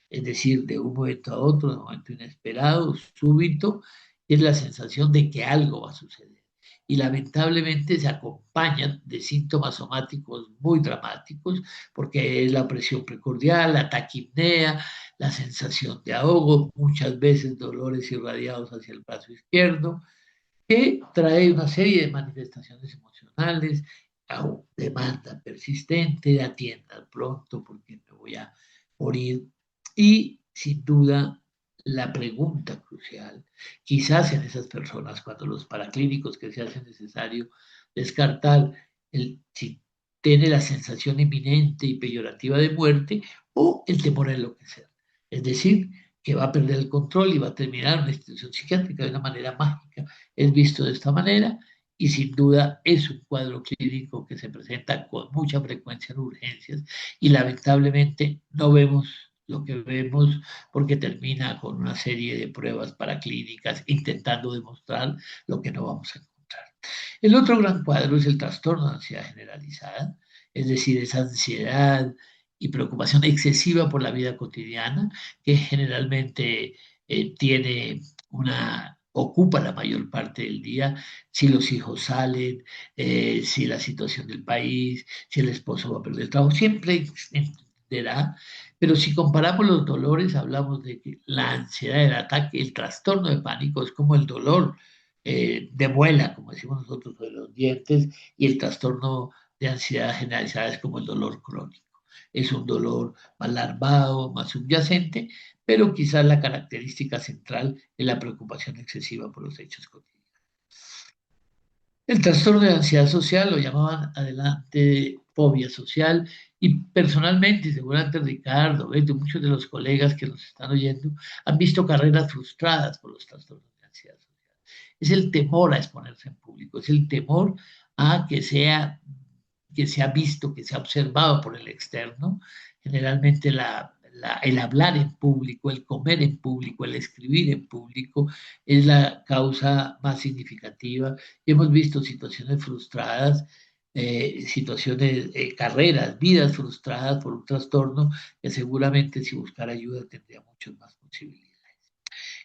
es decir, de un momento a otro, de un momento inesperado, súbito, es la sensación de que algo va a suceder. Y lamentablemente se acompañan de síntomas somáticos muy dramáticos, porque es la presión precordial, la taquipnea, la sensación de ahogo, muchas veces dolores irradiados hacia el brazo izquierdo, que trae una serie de manifestaciones emocionales, demanda persistente, atiendan pronto porque me voy a morir. Y sin duda, la pregunta crucial, quizás en esas personas, cuando los paraclínicos que se hace necesario descartar si tiene la sensación inminente y peyorativa de muerte o el temor a enloquecer. Es decir, que va a perder el control y va a terminar en una institución psiquiátrica de una manera mágica, es visto de esta manera y sin duda es un cuadro clínico que se presenta con mucha frecuencia en urgencias y lamentablemente no vemos lo que vemos porque termina con una serie de pruebas paraclínicas intentando demostrar lo que no vamos a encontrar. El otro gran cuadro es el trastorno de ansiedad generalizada, es decir, esa ansiedad y preocupación excesiva por la vida cotidiana que generalmente tiene ocupa la mayor parte del día, si los hijos salen, si la situación del país, si el esposo va a perder el trabajo, siempre entenderá, pero si comparamos los dolores, hablamos de que la ansiedad, el ataque, el trastorno de pánico es como el dolor de muela, como decimos nosotros, de los dientes, y el trastorno de ansiedad generalizada es como el dolor crónico. Es un dolor más larvado, más subyacente, pero quizás la característica central es la preocupación excesiva por los hechos cotidianos. El trastorno de ansiedad social lo llamaban adelante fobia social y personalmente, seguramente Ricardo, Beto, muchos de los colegas que nos están oyendo han visto carreras frustradas por los trastornos de ansiedad social. Es el temor a exponerse en público, es el temor a que sea visto, que sea observado por el externo. Generalmente el hablar en público, el comer en público, el escribir en público es la causa más significativa. Hemos visto situaciones frustradas, situaciones, carreras, vidas frustradas por un trastorno que seguramente si buscara ayuda tendría muchas más posibilidades.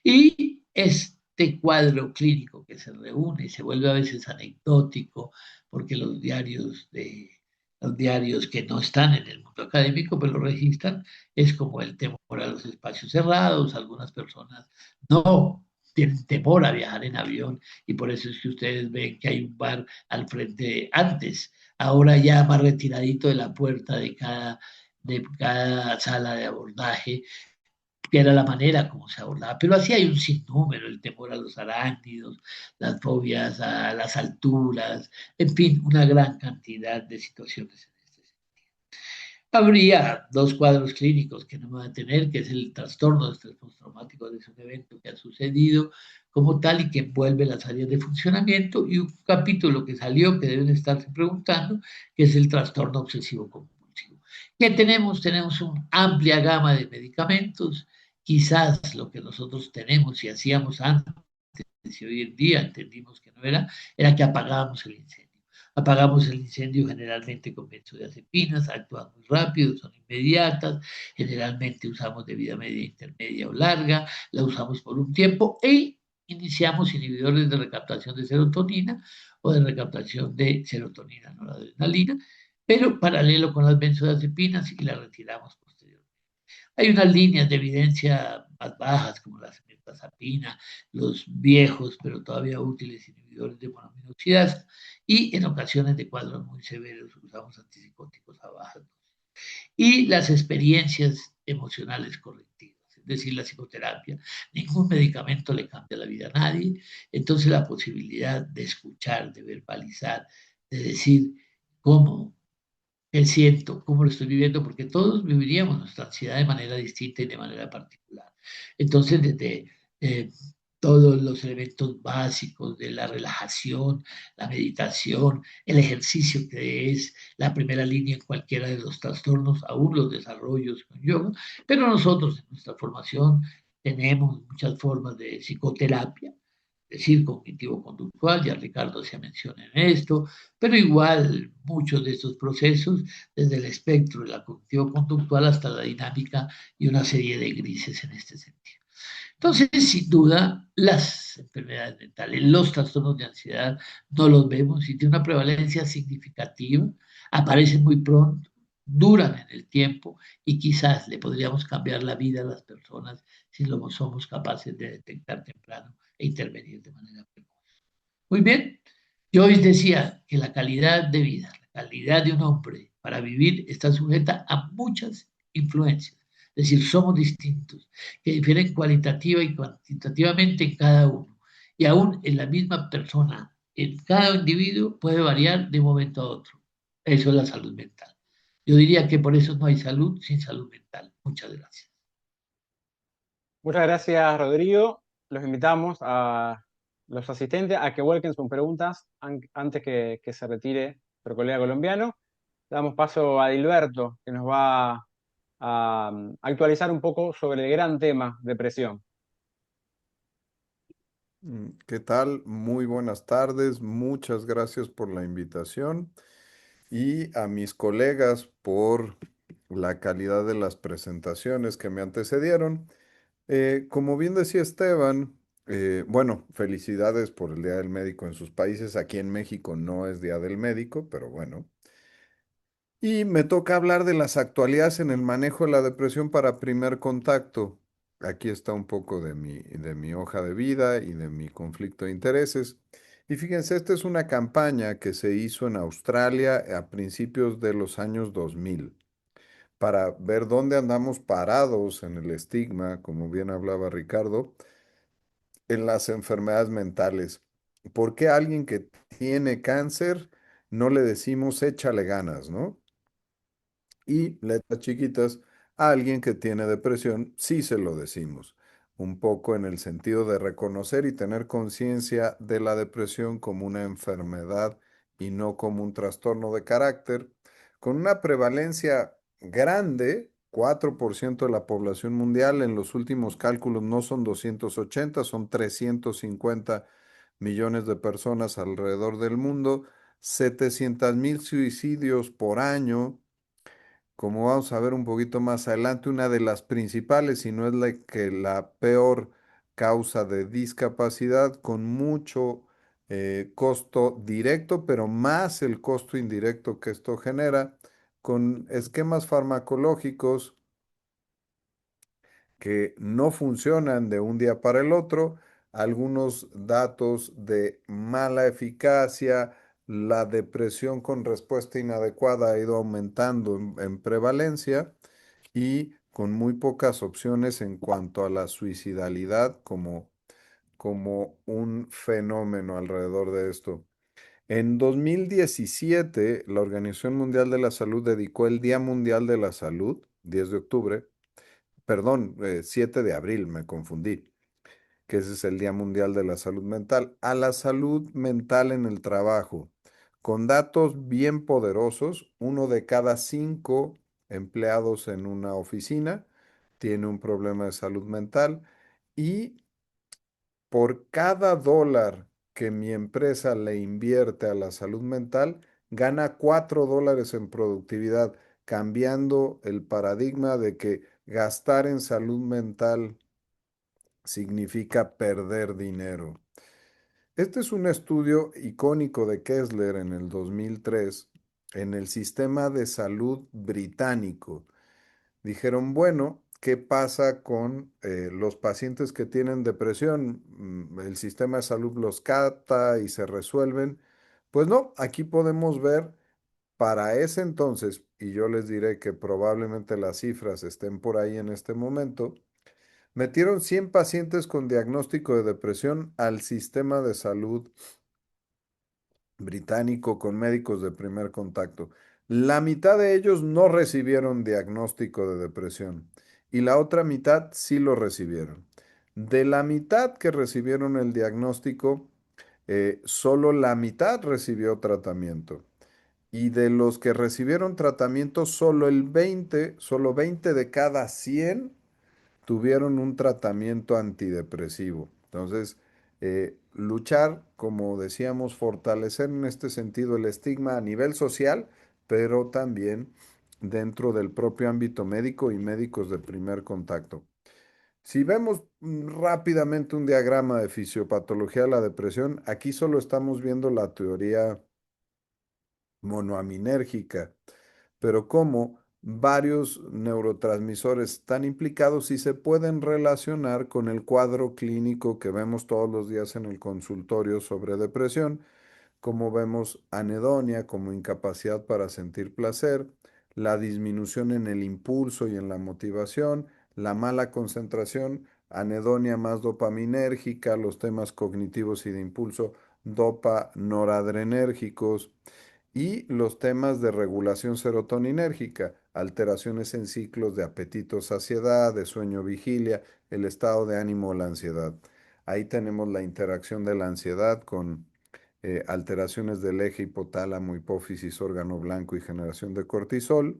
Y este cuadro clínico que se reúne y se vuelve a veces anecdótico, porque los diarios que no están en el mundo académico, pero lo registran, es como el temor a los espacios cerrados, algunas personas no tienen temor a viajar en avión y por eso es que ustedes ven que hay un bar al frente antes, ahora ya más retiradito de la puerta de cada sala de abordaje, que era la manera como se abordaba. Pero así hay un sinnúmero, el temor a los arácnidos, las fobias a las alturas, en fin, una gran cantidad de situaciones en este sentido. Habría dos cuadros clínicos que no me van a tener, que es el trastorno de estrés postraumático de un evento que ha sucedido como tal y que envuelve las áreas de funcionamiento, y un capítulo que salió que deben estarse preguntando, que es el trastorno obsesivo compulsivo. ¿Qué tenemos? Tenemos una amplia gama de medicamentos. Quizás lo que nosotros tenemos y hacíamos antes y hoy en día entendimos que no era que apagábamos el incendio. Apagamos el incendio generalmente con benzodiazepinas, actúan muy rápido, son inmediatas, generalmente usamos de vida media, intermedia o larga, la usamos por un tiempo e iniciamos inhibidores de recaptación de serotonina o de recaptación de serotonina noradrenalina, pero paralelo con las benzodiazepinas y las retiramos posteriormente. Hay unas líneas de evidencia más bajas, como la cementazapina, los viejos pero todavía útiles inhibidores de monoaminoxidasa, y en ocasiones de cuadros muy severos usamos antipsicóticos a baja dosis. Y las experiencias emocionales correctivas, es decir, la psicoterapia. Ningún medicamento le cambia la vida a nadie, entonces la posibilidad de escuchar, de verbalizar, de decir cómo qué siento, cómo lo estoy viviendo, porque todos viviríamos nuestra ansiedad de manera distinta y de manera particular. Entonces, desde eh, todos los elementos básicos de la relajación, la meditación, el ejercicio que es la primera línea en cualquiera de los trastornos, aún los desarrollos con yoga, pero nosotros en nuestra formación tenemos muchas formas de psicoterapia, es decir, cognitivo-conductual, ya Ricardo se menciona en esto, pero igual muchos de estos procesos, desde el espectro de la cognitivo-conductual hasta la dinámica y una serie de grises en este sentido. Entonces, sin duda, las enfermedades mentales, los trastornos de ansiedad, no los vemos y tienen una prevalencia significativa, aparecen muy pronto, duran en el tiempo y quizás le podríamos cambiar la vida a las personas si lo somos capaces de detectar temprano e intervenir de manera precoz. Muy bien, yo hoy decía que la calidad de vida, la calidad de un hombre para vivir está sujeta a muchas influencias. Es decir, somos distintos, que difieren cualitativa y cuantitativamente en cada uno. Y aún en la misma persona, en cada individuo puede variar de un momento a otro. Eso es la salud mental. Yo diría que por eso no hay salud sin salud mental. Muchas gracias. Muchas gracias, Rodrigo. Los invitamos a los asistentes a que vuelquen sus preguntas antes que se retire nuestro colega colombiano. Damos paso a Dilberto, que nos va a actualizar un poco sobre el gran tema depresión. ¿Qué tal? Muy buenas tardes. Muchas gracias por la invitación y a mis colegas por la calidad de las presentaciones que me antecedieron. Como bien decía Esteban, bueno, felicidades por el Día del Médico en sus países. Aquí en México no es Día del Médico, pero bueno. Y me toca hablar de las actualidades en el manejo de la depresión para primer contacto. Aquí está un poco de mi hoja de vida y de mi conflicto de intereses. Y fíjense, esta es una campaña que se hizo en Australia a principios de los años 2000 para ver dónde andamos parados en el estigma, como bien hablaba Ricardo, en las enfermedades mentales. ¿Por qué a alguien que tiene cáncer no le decimos échale ganas, ¿no? Y letras chiquitas, a alguien que tiene depresión sí se lo decimos, un poco en el sentido de reconocer y tener conciencia de la depresión como una enfermedad y no como un trastorno de carácter, con una prevalencia grande, 4% de la población mundial, en los últimos cálculos no son 280, son 350 millones de personas alrededor del mundo, 700,000 suicidios por año. Como vamos a ver un poquito más adelante, una de las principales, si no es la peor causa de discapacidad, con mucho costo directo, pero más el costo indirecto que esto genera, con esquemas farmacológicos que no funcionan de un día para el otro, algunos datos de mala eficacia, la depresión con respuesta inadecuada ha ido aumentando en prevalencia y con muy pocas opciones en cuanto a la suicidalidad como un fenómeno alrededor de esto. En 2017, la Organización Mundial de la Salud dedicó el Día Mundial de la Salud, 10 de octubre, perdón, 7 de abril, me confundí, que ese es el Día Mundial de la Salud Mental, a la salud mental en el trabajo, con datos bien poderosos. Uno de cada 5 empleados en una oficina tiene un problema de salud mental y por cada dólar que mi empresa le invierte a la salud mental, gana $4 en productividad, cambiando el paradigma de que gastar en salud mental significa perder dinero. Este es un estudio icónico de Kessler en el 2003 en el sistema de salud británico. Dijeron, bueno, qué pasa con los pacientes que tienen depresión. El sistema de salud los capta y se resuelven. Pues no, aquí podemos ver para ese entonces, y yo les diré que probablemente las cifras estén por ahí en este momento, metieron 100 pacientes con diagnóstico de depresión al sistema de salud británico con médicos de primer contacto. La mitad de ellos no recibieron diagnóstico de depresión y la otra mitad sí lo recibieron. De la mitad que recibieron el diagnóstico, solo la mitad recibió tratamiento. Y de los que recibieron tratamiento, solo 20 de cada 100 tuvieron un tratamiento antidepresivo. Entonces, luchar, como decíamos, fortalecer en este sentido el estigma a nivel social, pero también dentro del propio ámbito médico y médicos de primer contacto. Si vemos rápidamente un diagrama de fisiopatología de la depresión, aquí solo estamos viendo la teoría monoaminérgica, pero cómo varios neurotransmisores están implicados y se pueden relacionar con el cuadro clínico que vemos todos los días en el consultorio sobre depresión, como vemos anedonia como incapacidad para sentir placer, la disminución en el impulso y en la motivación, la mala concentración, anedonia más dopaminérgica, los temas cognitivos y de impulso, dopa noradrenérgicos y los temas de regulación serotoninérgica, alteraciones en ciclos de apetito-saciedad, de sueño-vigilia, el estado de ánimo o la ansiedad. Ahí tenemos la interacción de la ansiedad con alteraciones del eje hipotálamo, hipófisis, órgano blanco y generación de cortisol.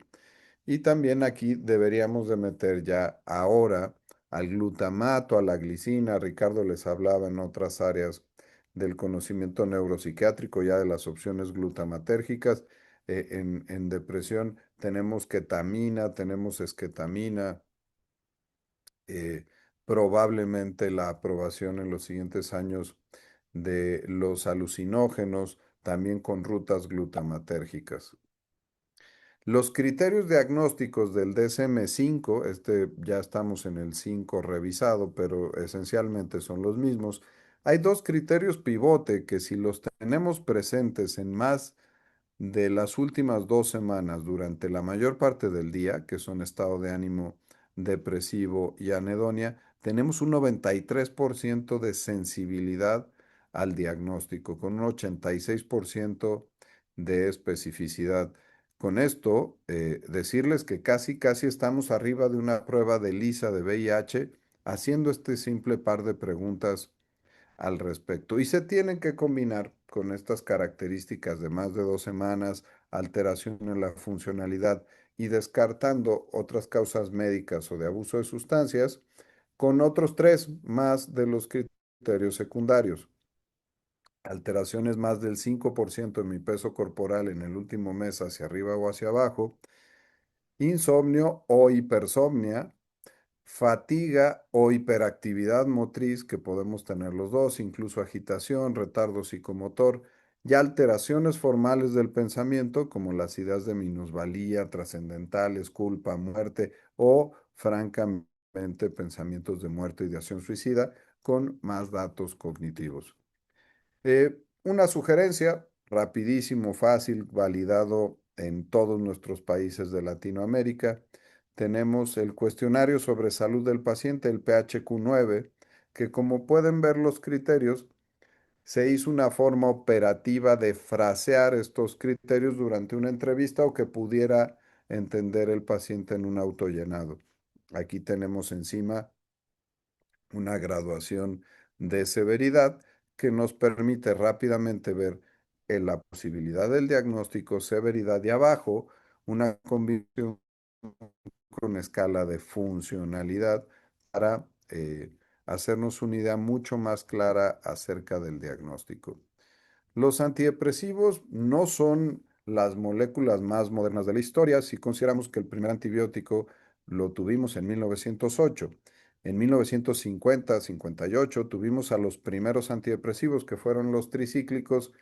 Y también aquí deberíamos de meter ya ahora al glutamato, a la glicina. Ricardo les hablaba en otras áreas del conocimiento neuropsiquiátrico, ya de las opciones glutamatérgicas. En depresión tenemos ketamina, tenemos esketamina, eh, probablemente la aprobación en los siguientes años de los alucinógenos, también con rutas glutamatérgicas. Los criterios diagnósticos del DSM-5, ya estamos en el 5 revisado, pero esencialmente son los mismos. Hay dos criterios pivote que si los tenemos presentes en más de las últimas 2 semanas durante la mayor parte del día, que son estado de ánimo depresivo y anedonia, tenemos un 93% de sensibilidad al diagnóstico, con un 86% de especificidad. Con esto, decirles que casi estamos arriba de una prueba de lisa de VIH, haciendo este simple par de preguntas al respecto. Y se tienen que combinar con estas características de más de 2 semanas, alteración en la funcionalidad y descartando otras causas médicas o de abuso de sustancias, con otros 3 más de los criterios secundarios. Alteraciones más del 5% en mi peso corporal en el último mes hacia arriba o hacia abajo, insomnio o hipersomnia, fatiga o hiperactividad motriz, que podemos tener los dos, incluso agitación, retardo psicomotor, y alteraciones formales del pensamiento, como las ideas de minusvalía, trascendentales, culpa, muerte, o francamente pensamientos de muerte y de acción suicida, con más datos cognitivos. Una sugerencia, rapidísimo, fácil, validado en todos nuestros países de Latinoamérica. Tenemos el cuestionario sobre salud del paciente, el PHQ-9, que como pueden ver los criterios, se hizo una forma operativa de frasear estos criterios durante una entrevista o que pudiera entender el paciente en un autollenado. Aquí tenemos encima una graduación de severidad que nos permite rápidamente ver la posibilidad del diagnóstico, severidad y abajo una combinación con escala de funcionalidad para hacernos una idea mucho más clara acerca del diagnóstico. Los antidepresivos no son las moléculas más modernas de la historia si consideramos que el primer antibiótico lo tuvimos en 1908. En 1950-58 tuvimos a los primeros antidepresivos que fueron los tricíclicos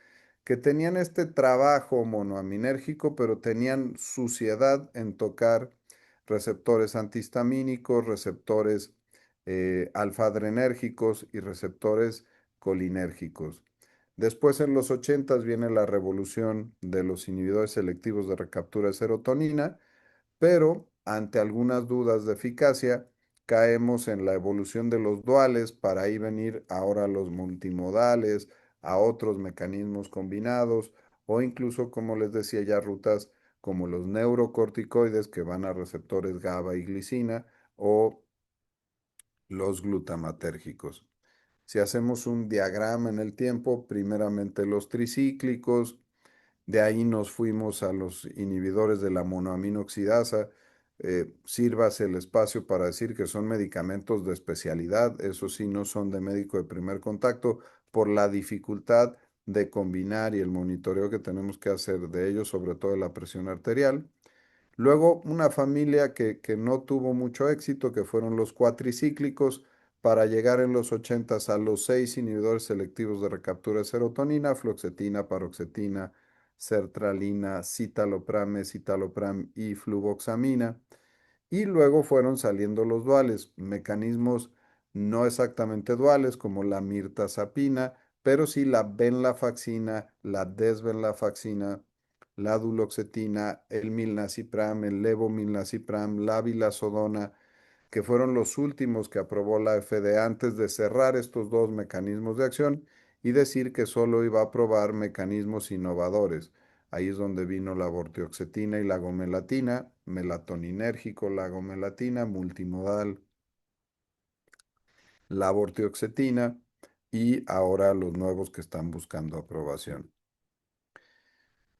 que tenían este trabajo monoaminérgico, pero tenían suciedad en tocar receptores antihistamínicos, receptores alfa-adrenérgicos y receptores colinérgicos. Después, en los 80 viene la revolución de los inhibidores selectivos de recaptura de serotonina, pero ante algunas dudas de eficacia, caemos en la evolución de los duales para ahí venir ahora los multimodales, a otros mecanismos combinados o incluso, como les decía ya, rutas como los neurocorticoides que van a receptores GABA y glicina o los glutamatérgicos. Si hacemos un diagrama en el tiempo, primeramente los tricíclicos, de ahí nos fuimos a los inhibidores de la monoaminoxidasa. Sírvase el espacio para decir que son medicamentos de especialidad, eso sí, no son de médico de primer contacto, por la dificultad de combinar y el monitoreo que tenemos que hacer de ellos, sobre todo de la presión arterial. Luego, una familia que no tuvo mucho éxito, que fueron los cuatricíclicos, para llegar en los 80 a los 6 inhibidores selectivos de recaptura de serotonina, fluoxetina, paroxetina, sertralina, citalopram, citalopram y fluvoxamina. Y luego fueron saliendo los duales, mecanismos no exactamente duales como la mirtazapina, pero sí la venlafaxina, la desvenlafaxina, la duloxetina, el milnacipram, el levomilnacipram, la vilazodona, que fueron los últimos que aprobó la FDA antes de cerrar estos dos mecanismos de acción y decir que solo iba a aprobar mecanismos innovadores. Ahí es donde vino la vortioxetina y la gomelatina, melatoninérgico, la gomelatina, multimodal, la vortioxetina y ahora los nuevos que están buscando aprobación.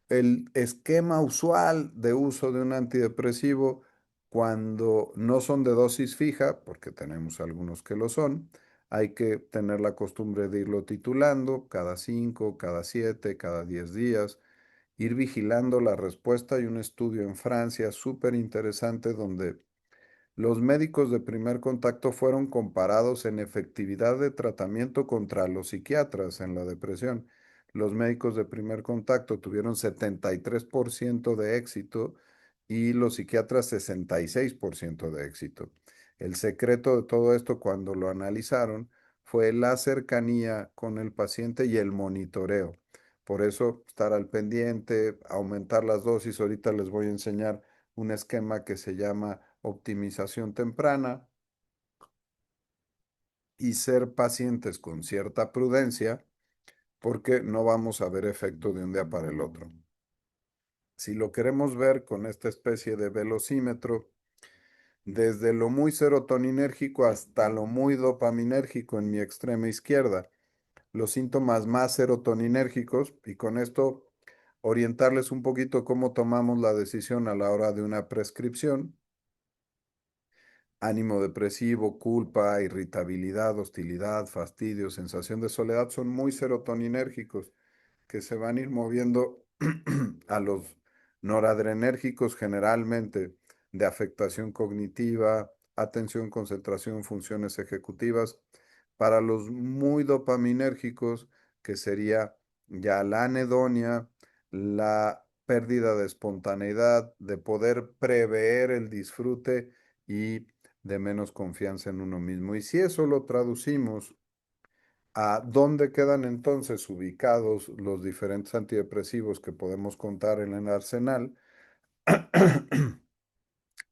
El esquema usual de uso de un antidepresivo cuando no son de dosis fija, porque tenemos algunos que lo son, hay que tener la costumbre de irlo titulando cada 5, cada 7, cada 10 días, ir vigilando la respuesta. Hay un estudio en Francia súper interesante donde los médicos de primer contacto fueron comparados en efectividad de tratamiento contra los psiquiatras en la depresión. Los médicos de primer contacto tuvieron 73% de éxito y los psiquiatras 66% de éxito. El secreto de todo esto, cuando lo analizaron, fue la cercanía con el paciente y el monitoreo. Por eso, estar al pendiente, aumentar las dosis. Ahorita les voy a enseñar un esquema que se llama optimización temprana y ser pacientes con cierta prudencia porque no vamos a ver efecto de un día para el otro. Si lo queremos ver con esta especie de velocímetro, desde lo muy serotoninérgico hasta lo muy dopaminérgico en mi extrema izquierda, los síntomas más serotoninérgicos, y con esto orientarles un poquito cómo tomamos la decisión a la hora de una prescripción. Ánimo depresivo, culpa, irritabilidad, hostilidad, fastidio, sensación de soledad son muy serotoninérgicos que se van a ir moviendo a los noradrenérgicos generalmente de afectación cognitiva, atención, concentración, funciones ejecutivas. Para los muy dopaminérgicos, que sería ya la anedonia, la pérdida de espontaneidad, de poder prever el disfrute y de menos confianza en uno mismo. Y si eso lo traducimos a dónde quedan entonces ubicados los diferentes antidepresivos que podemos contar en el arsenal,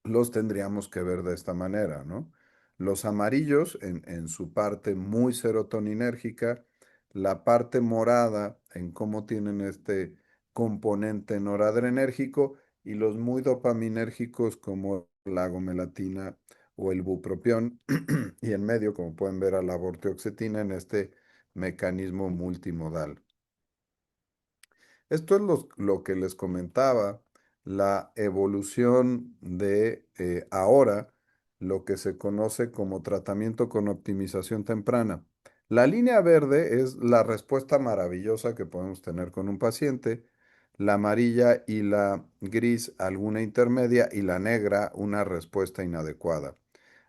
los tendríamos que ver de esta manera, ¿no? Los amarillos en su parte muy serotoninérgica, la parte morada en cómo tienen este componente noradrenérgico y los muy dopaminérgicos como la gomelatina o el bupropión y en medio, como pueden ver, a la vortioxetina en este mecanismo multimodal. Esto es lo que les comentaba, la evolución de ahora, lo que se conoce como tratamiento con optimización temprana. La línea verde es la respuesta maravillosa que podemos tener con un paciente, la amarilla y la gris alguna intermedia y la negra una respuesta inadecuada.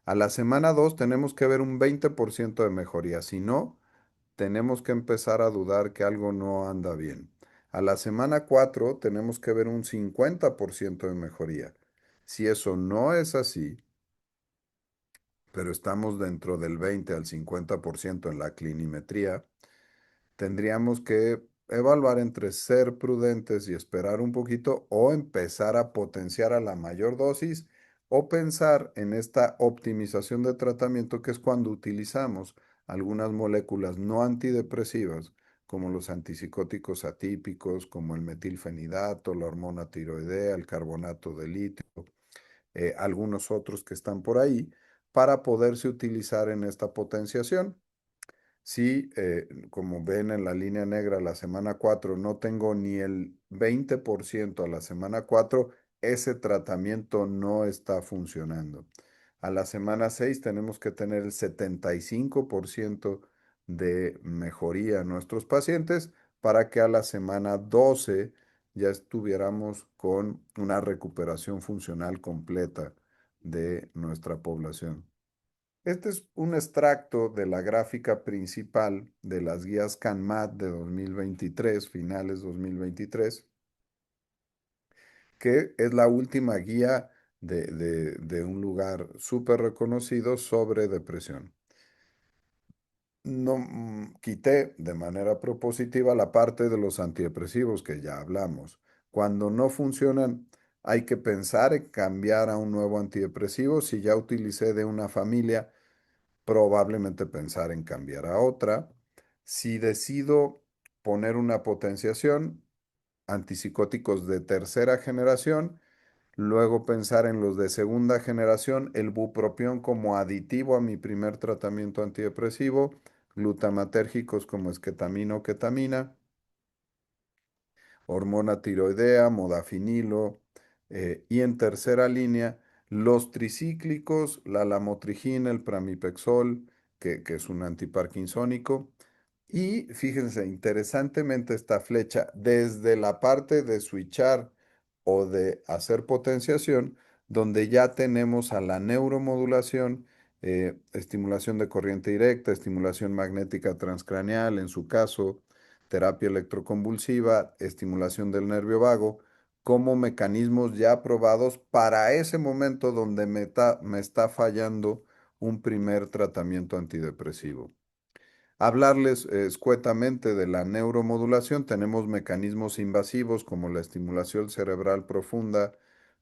A la semana 2 tenemos que ver un 20% de mejoría, si no, tenemos que empezar a dudar que algo no anda bien. A la semana 4 tenemos que ver un 50% de mejoría. Si eso no es así, pero estamos dentro del 20 al 50% en la clinimetría, tendríamos que evaluar entre ser prudentes y esperar un poquito o empezar a potenciar a la mayor dosis o pensar en esta optimización de tratamiento que es cuando utilizamos algunas moléculas no antidepresivas como los antipsicóticos atípicos, como el metilfenidato, la hormona tiroidea, el carbonato de litio, algunos otros que están por ahí, para poderse utilizar en esta potenciación. Si, como ven en la línea negra, la semana 4 no tengo ni el 20% a la semana 4, ese tratamiento no está funcionando. A la semana 6 tenemos que tener el 75% de mejoría en nuestros pacientes para que a la semana 12 ya estuviéramos con una recuperación funcional completa de nuestra población. Este es un extracto de la gráfica principal de las guías CANMAT de 2023, finales 2023, que es la última guía de un lugar súper reconocido sobre depresión. No, quité de manera propositiva la parte de los antidepresivos que ya hablamos. Cuando no funcionan, hay que pensar en cambiar a un nuevo antidepresivo. Si ya utilicé de una familia, probablemente pensar en cambiar a otra. Si decido poner una potenciación, antipsicóticos de tercera generación, luego pensar en los de segunda generación, el bupropión como aditivo a mi primer tratamiento antidepresivo, glutamatérgicos como esquetamina o ketamina, hormona tiroidea, modafinilo, y en tercera línea, los tricíclicos, la lamotrigina, el pramipexol, que es un antiparkinsónico. Y fíjense, interesantemente esta flecha, desde la parte de switchar o de hacer potenciación, donde ya tenemos a la neuromodulación, estimulación de corriente directa, estimulación magnética transcraneal, en su caso, terapia electroconvulsiva, estimulación del nervio vago, como mecanismos ya probados para ese momento donde me está fallando un primer tratamiento antidepresivo. Hablarles escuetamente de la neuromodulación, tenemos mecanismos invasivos como la estimulación cerebral profunda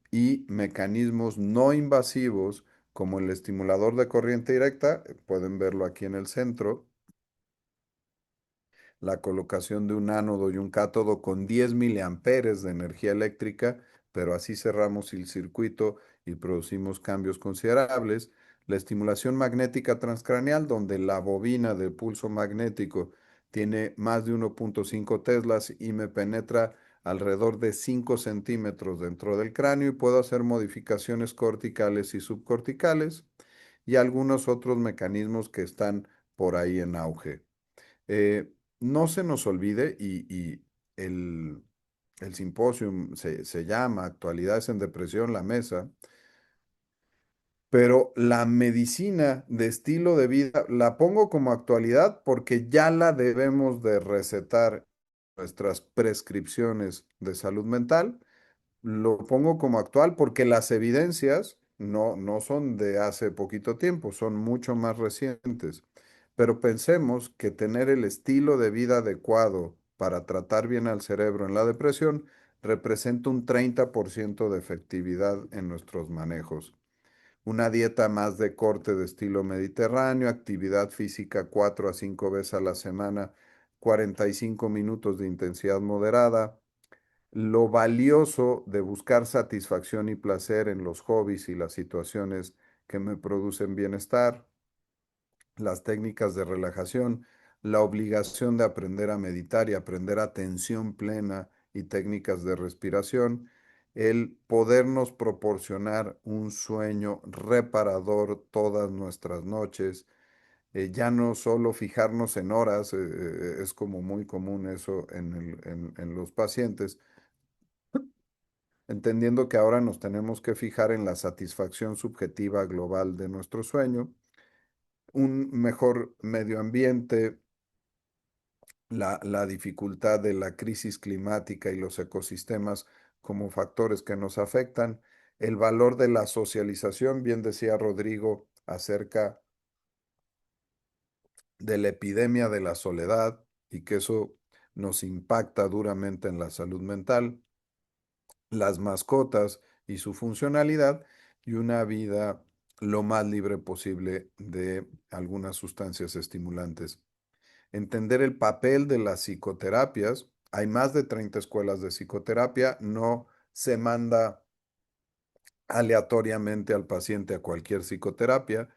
y mecanismos no invasivos como el estimulador de corriente directa, pueden verlo aquí en el centro, la colocación de un ánodo y un cátodo con 10 miliamperes de energía eléctrica, pero así cerramos el circuito y producimos cambios considerables. La estimulación magnética transcraneal, donde la bobina de pulso magnético tiene más de 1.5 teslas y me penetra alrededor de 5 centímetros dentro del cráneo y puedo hacer modificaciones corticales y subcorticales y algunos otros mecanismos que están por ahí en auge. No se nos olvide, y el, el simposio se llama Actualidades en Depresión, la mesa, pero la medicina de estilo de vida la pongo como actualidad porque ya la debemos de recetar en nuestras prescripciones de salud mental. Lo pongo como actual porque las evidencias no son de hace poquito tiempo, son mucho más recientes. Pero pensemos que tener el estilo de vida adecuado para tratar bien al cerebro en la depresión representa un 30% de efectividad en nuestros manejos. Una dieta más de corte de estilo mediterráneo, actividad física 4 a 5 veces a la semana, 45 minutos de intensidad moderada, lo valioso de buscar satisfacción y placer en los hobbies y las situaciones que me producen bienestar, las técnicas de relajación, la obligación de aprender a meditar y aprender atención plena y técnicas de respiración, el podernos proporcionar un sueño reparador todas nuestras noches, ya no solo fijarnos en horas, es como muy común eso en los pacientes, entendiendo que ahora nos tenemos que fijar en la satisfacción subjetiva global de nuestro sueño, un mejor medio ambiente, la dificultad de la crisis climática y los ecosistemas como factores que nos afectan, el valor de la socialización, bien decía Rodrigo, acerca de la epidemia de la soledad y que eso nos impacta duramente en la salud mental, las mascotas y su funcionalidad y una vida lo más libre posible de algunas sustancias estimulantes. Entender el papel de las psicoterapias. Hay más de 30 escuelas de psicoterapia, no se manda aleatoriamente al paciente a cualquier psicoterapia.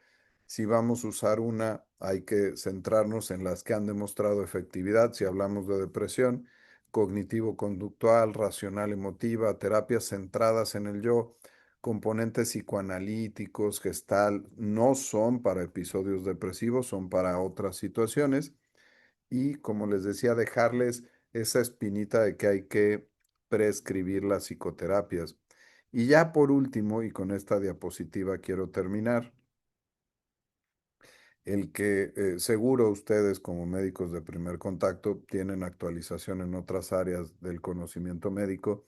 Si vamos a usar una, hay que centrarnos en las que han demostrado efectividad. Si hablamos de depresión, cognitivo-conductual, racional emotiva, terapias centradas en el yo, componentes psicoanalíticos, gestal, no son para episodios depresivos, son para otras situaciones. Y como les decía, dejarles esa espinita de que hay que prescribir las psicoterapias. Y ya por último, y con esta diapositiva quiero terminar, el que seguro ustedes como médicos de primer contacto tienen actualización en otras áreas del conocimiento médico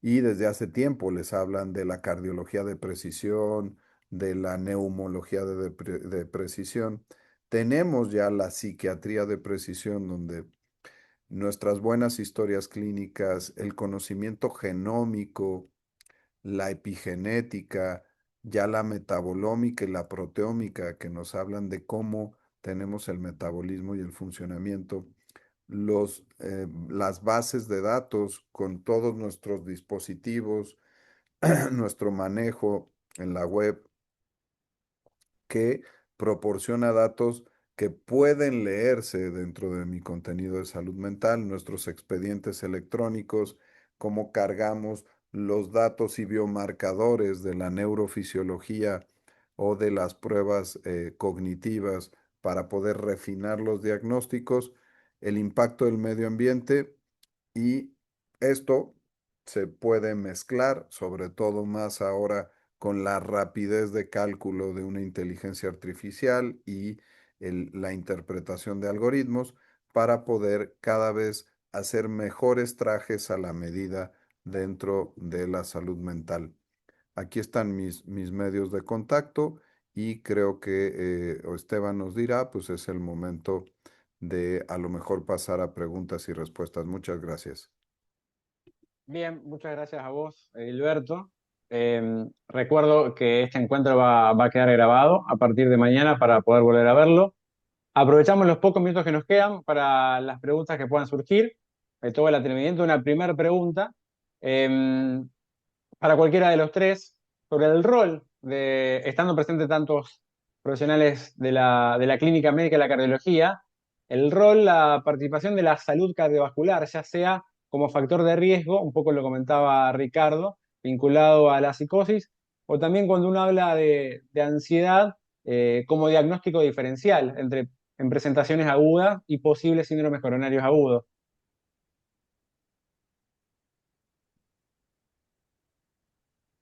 y desde hace tiempo les hablan de la cardiología de precisión, de la neumología de precisión. Tenemos ya la psiquiatría de precisión donde nuestras buenas historias clínicas, el conocimiento genómico, la epigenética, ya la metabolómica y la proteómica, que nos hablan de cómo tenemos el metabolismo y el funcionamiento, las bases de datos con todos nuestros dispositivos, nuestro manejo en la web, que proporciona datos que pueden leerse dentro de mi contenido de salud mental, nuestros expedientes electrónicos, cómo cargamos los datos y biomarcadores de la neurofisiología o de las pruebas cognitivas para poder refinar los diagnósticos, el impacto del medio ambiente y esto se puede mezclar, sobre todo más ahora con la rapidez de cálculo de una inteligencia artificial y la interpretación de algoritmos para poder cada vez hacer mejores trajes a la medida dentro de la salud mental. Aquí están mis medios de contacto y creo que Esteban nos dirá, pues es el momento de a lo mejor pasar a preguntas y respuestas. Muchas gracias. Bien, muchas gracias a vos, Edilberto. Recuerdo que este encuentro va a quedar grabado a partir de mañana para poder volver a verlo. Aprovechamos los pocos minutos que nos quedan para las preguntas que puedan surgir. Todo el televidente, una primera pregunta para cualquiera de los tres sobre el rol de, estando presentes tantos profesionales de la clínica médica y la cardiología, el rol, la participación de la salud cardiovascular, ya sea como factor de riesgo, un poco lo comentaba Ricardo, vinculado a la psicosis, o también cuando uno habla de ansiedad como diagnóstico diferencial entre en presentaciones agudas y posibles síndromes coronarios agudos.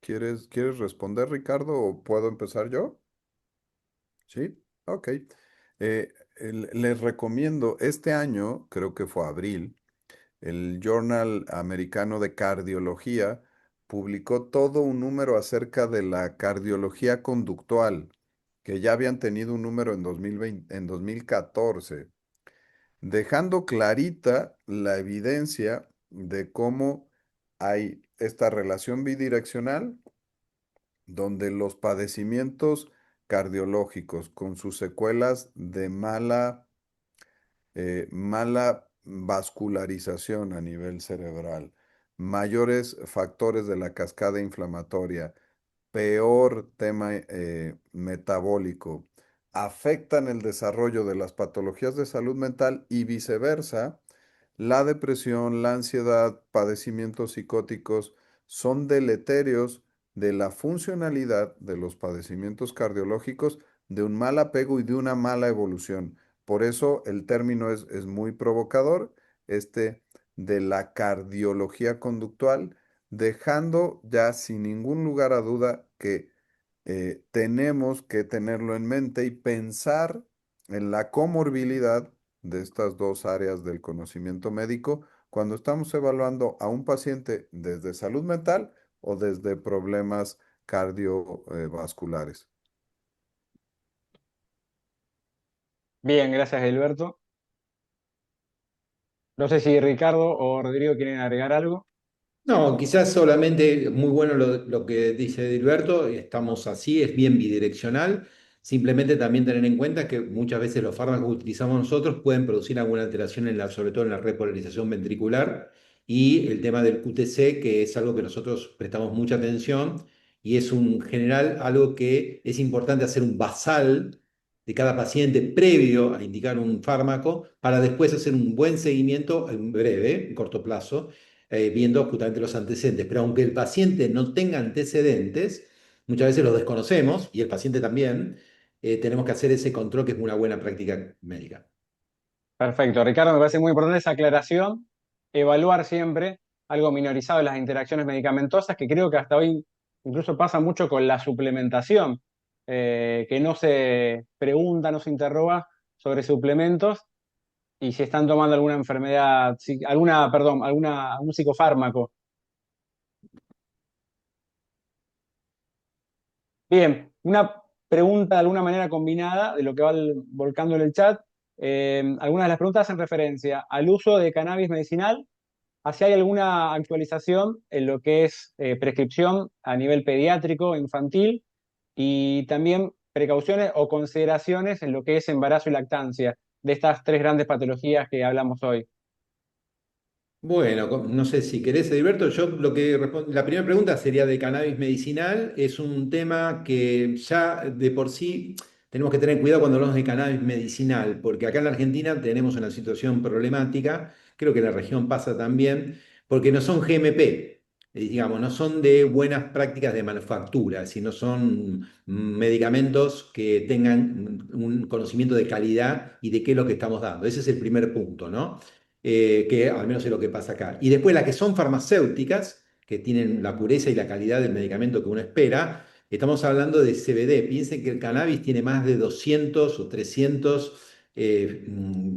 ¿Quieres responder, Ricardo, o puedo empezar yo? Sí, ok. Les recomiendo, este año, creo que fue abril, el Journal Americano de Cardiología publicó todo un número acerca de la cardiología conductual, que ya habían tenido un número en 2020, en 2014, dejando clarita la evidencia de cómo hay esta relación bidireccional donde los padecimientos cardiológicos con sus secuelas de mala vascularización a nivel cerebral, mayores factores de la cascada inflamatoria, peor tema metabólico, afectan el desarrollo de las patologías de salud mental y viceversa, la depresión, la ansiedad, padecimientos psicóticos son deleterios de la funcionalidad de los padecimientos cardiológicos, de un mal apego y de una mala evolución. Por eso el término es muy provocador, este de la cardiología conductual, dejando ya sin ningún lugar a duda que tenemos que tenerlo en mente y pensar en la comorbilidad de estas dos áreas del conocimiento médico cuando estamos evaluando a un paciente desde salud mental o desde problemas cardiovasculares. Bien, gracias, Gilberto. No sé si Ricardo o Rodrigo quieren agregar algo. No, quizás solamente muy bueno lo que dice Dilberto, estamos así, es bien bidireccional. Simplemente también tener en cuenta que muchas veces los fármacos que utilizamos nosotros pueden producir alguna alteración sobre todo en la repolarización ventricular y el tema del QTC, que es algo que nosotros prestamos mucha atención y es un general algo que es importante hacer un basal de cada paciente previo a indicar un fármaco para después hacer un buen seguimiento en breve, en corto plazo viendo justamente los antecedentes. Pero aunque el paciente no tenga antecedentes, muchas veces los desconocemos y el paciente también, tenemos que hacer ese control que es una buena práctica médica. Perfecto, Ricardo, me parece muy importante esa aclaración. Evaluar siempre algo minorizado de las interacciones medicamentosas, que creo que hasta hoy incluso pasa mucho con la suplementación, que no se pregunta, no se interroga sobre suplementos y si están tomando alguna enfermedad, algún psicofármaco. Bien, una pregunta de alguna manera combinada de lo que va volcando en el chat. Algunas de las preguntas hacen referencia al uso de cannabis medicinal, hacia hay alguna actualización en lo que es prescripción a nivel pediátrico, infantil, y también precauciones o consideraciones en lo que es embarazo y lactancia, de estas tres grandes patologías que hablamos hoy. Bueno, no sé si querés, Edilberto, yo lo que la primera pregunta sería de cannabis medicinal. Es un tema que ya de por sí tenemos que tener cuidado cuando hablamos de cannabis medicinal, porque acá en la Argentina tenemos una situación problemática, creo que en la región pasa también, porque no son GMP, digamos, no son de buenas prácticas de manufactura, sino son medicamentos que tengan un conocimiento de calidad y de qué es lo que estamos dando. Ese es el primer punto, ¿no? Que al menos es lo que pasa acá. Y después las que son farmacéuticas, que tienen la pureza y la calidad del medicamento que uno espera, estamos hablando de CBD. Piensen que el cannabis tiene más de 200 o 300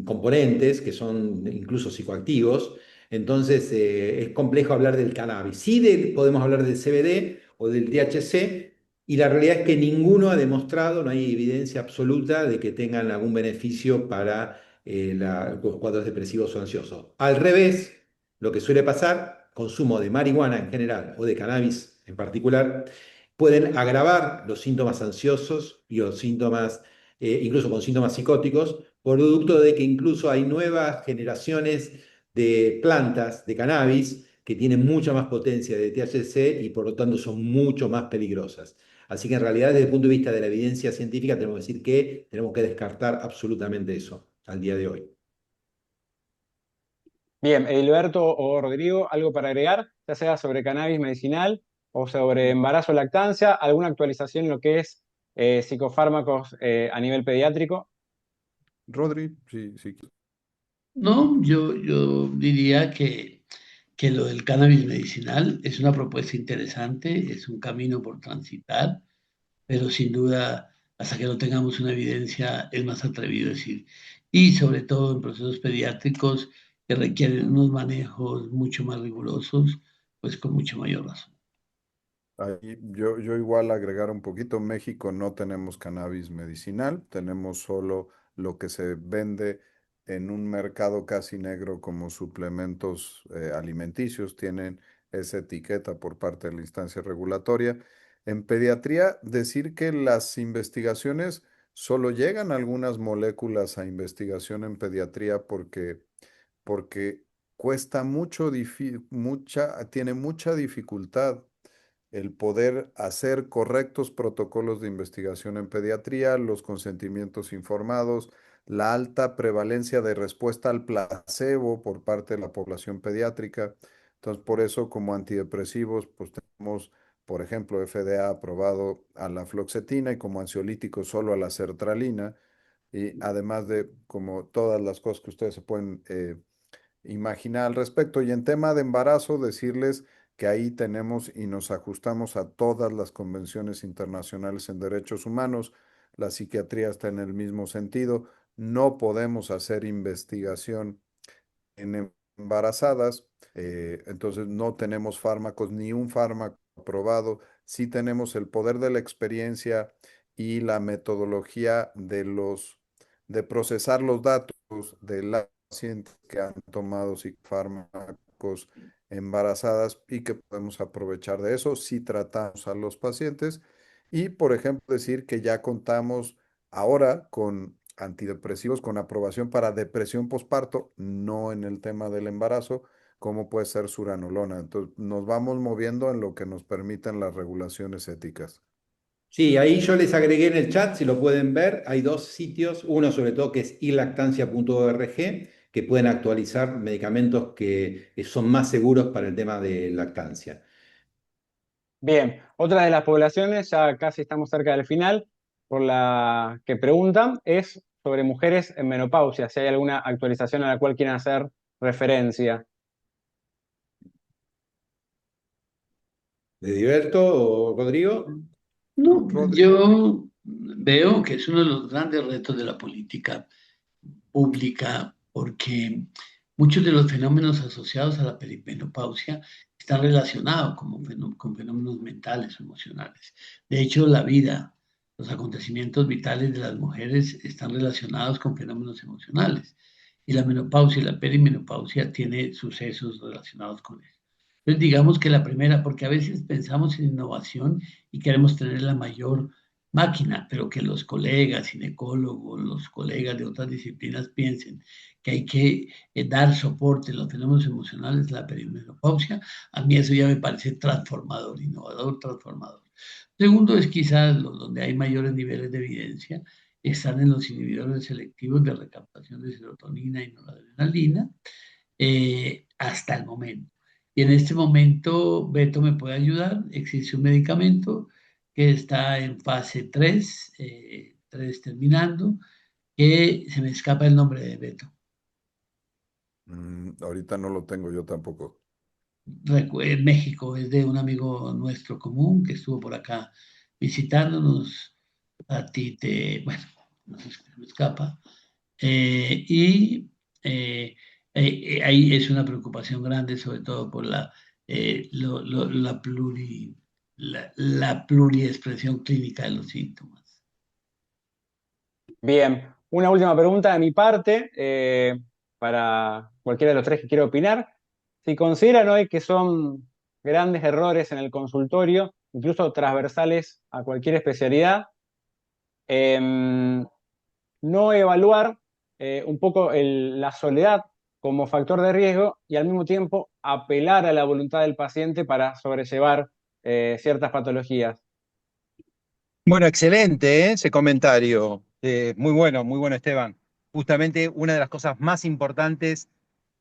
componentes que son incluso psicoactivos. Entonces es complejo hablar del cannabis. Sí podemos hablar del CBD o del THC, y la realidad es que ninguno ha demostrado, no hay evidencia absoluta de que tengan algún beneficio para los cuadros depresivos o ansiosos. Al revés, lo que suele pasar, consumo de marihuana en general o de cannabis en particular, pueden agravar los síntomas ansiosos y los síntomas, incluso con síntomas psicóticos, producto de que incluso hay nuevas generaciones de plantas de cannabis que tienen mucha más potencia de THC y por lo tanto son mucho más peligrosas. Así que en realidad desde el punto de vista de la evidencia científica tenemos que decir que tenemos que descartar absolutamente eso al día de hoy. Bien, Edilberto o Rodrigo, ¿algo para agregar? Ya sea sobre cannabis medicinal o sobre embarazo o lactancia, alguna actualización en lo que es psicofármacos a nivel pediátrico. Rodri, sí, sí. No, yo diría que lo del cannabis medicinal es una propuesta interesante, es un camino por transitar, pero sin duda, hasta que no tengamos una evidencia, es más atrevido decir. Y sobre todo en procesos pediátricos que requieren unos manejos mucho más rigurosos, pues con mucha mayor razón. Ahí yo igual agregar un poquito, México no tenemos cannabis medicinal, tenemos solo lo que se vende en un mercado casi negro como suplementos alimenticios, tienen esa etiqueta por parte de la instancia regulatoria. En pediatría, decir que las investigaciones solo llegan algunas moléculas a investigación en pediatría porque cuesta mucho, tiene mucha dificultad el poder hacer correctos protocolos de investigación en pediatría, los consentimientos informados, la alta prevalencia de respuesta al placebo por parte de la población pediátrica. Entonces, por eso, como antidepresivos, pues tenemos, por ejemplo, FDA aprobado a la fluoxetina y como ansiolítico solo a la sertralina. Y además de como todas las cosas que ustedes se pueden imaginar al respecto. Y en tema de embarazo, decirles que ahí tenemos y nos ajustamos a todas las convenciones internacionales en derechos humanos. La psiquiatría está en el mismo sentido. No podemos hacer investigación en embarazadas, entonces no tenemos fármacos, ni un fármaco aprobado sí tenemos el poder de la experiencia y la metodología de procesar los datos de las pacientes que han tomado psicofármacos embarazadas y que podemos aprovechar de eso si tratamos a los pacientes. Y, por ejemplo, decir que ya contamos ahora con antidepresivos con aprobación para depresión postparto, no en el tema del embarazo, como puede ser suranolona. Entonces, nos vamos moviendo en lo que nos permiten las regulaciones éticas. Sí, ahí yo les agregué en el chat, si lo pueden ver, hay dos sitios, uno sobre todo que es ilactancia.org, que pueden actualizar medicamentos que son más seguros para el tema de lactancia. Bien, otra de las poblaciones, ya casi estamos cerca del final, por la que preguntan, es sobre mujeres en menopausia, si hay alguna actualización a la cual quieran hacer referencia. ¿De Diverto o Rodrigo? No, Rodrigo. yo veo que es uno de los grandes retos de la política pública, porque muchos de los fenómenos asociados a la perimenopausia están relacionados con fenómenos mentales o emocionales. De hecho, la vida, los acontecimientos vitales de las mujeres están relacionados con fenómenos emocionales. Y la menopausia y la perimenopausia tiene sucesos relacionados con eso. Entonces, digamos que la primera, porque a veces pensamos en innovación y queremos tener la mayor máquina, pero que los colegas ginecólogos, los colegas de otras disciplinas piensen que hay que dar soporte a los fenómenos emocionales de la perimenopausia, a mí eso ya me parece transformador, innovador, transformador. Segundo es quizás donde hay mayores niveles de evidencia, están en los inhibidores selectivos de recaptación de serotonina y noradrenalina, hasta el momento. Y en este momento, Beto me puede ayudar. Existe un medicamento que está en fase 3, 3 terminando, que se me escapa el nombre de Beto. Ahorita no lo tengo yo tampoco. En México, es de un amigo nuestro común que estuvo por acá visitándonos. A ti te, bueno, no sé, se me escapa. Y ahí es una preocupación grande, sobre todo por la pluriexpresión clínica de los síntomas. Bien, una última pregunta de mi parte, para cualquiera de los tres que quiera opinar. Si consideran hoy que son grandes errores en el consultorio, incluso transversales a cualquier especialidad, no evaluar un poco la soledad como factor de riesgo y al mismo tiempo apelar a la voluntad del paciente para sobrellevar ciertas patologías. Bueno, excelente, ese comentario. Muy bueno, Esteban. Justamente una de las cosas más importantes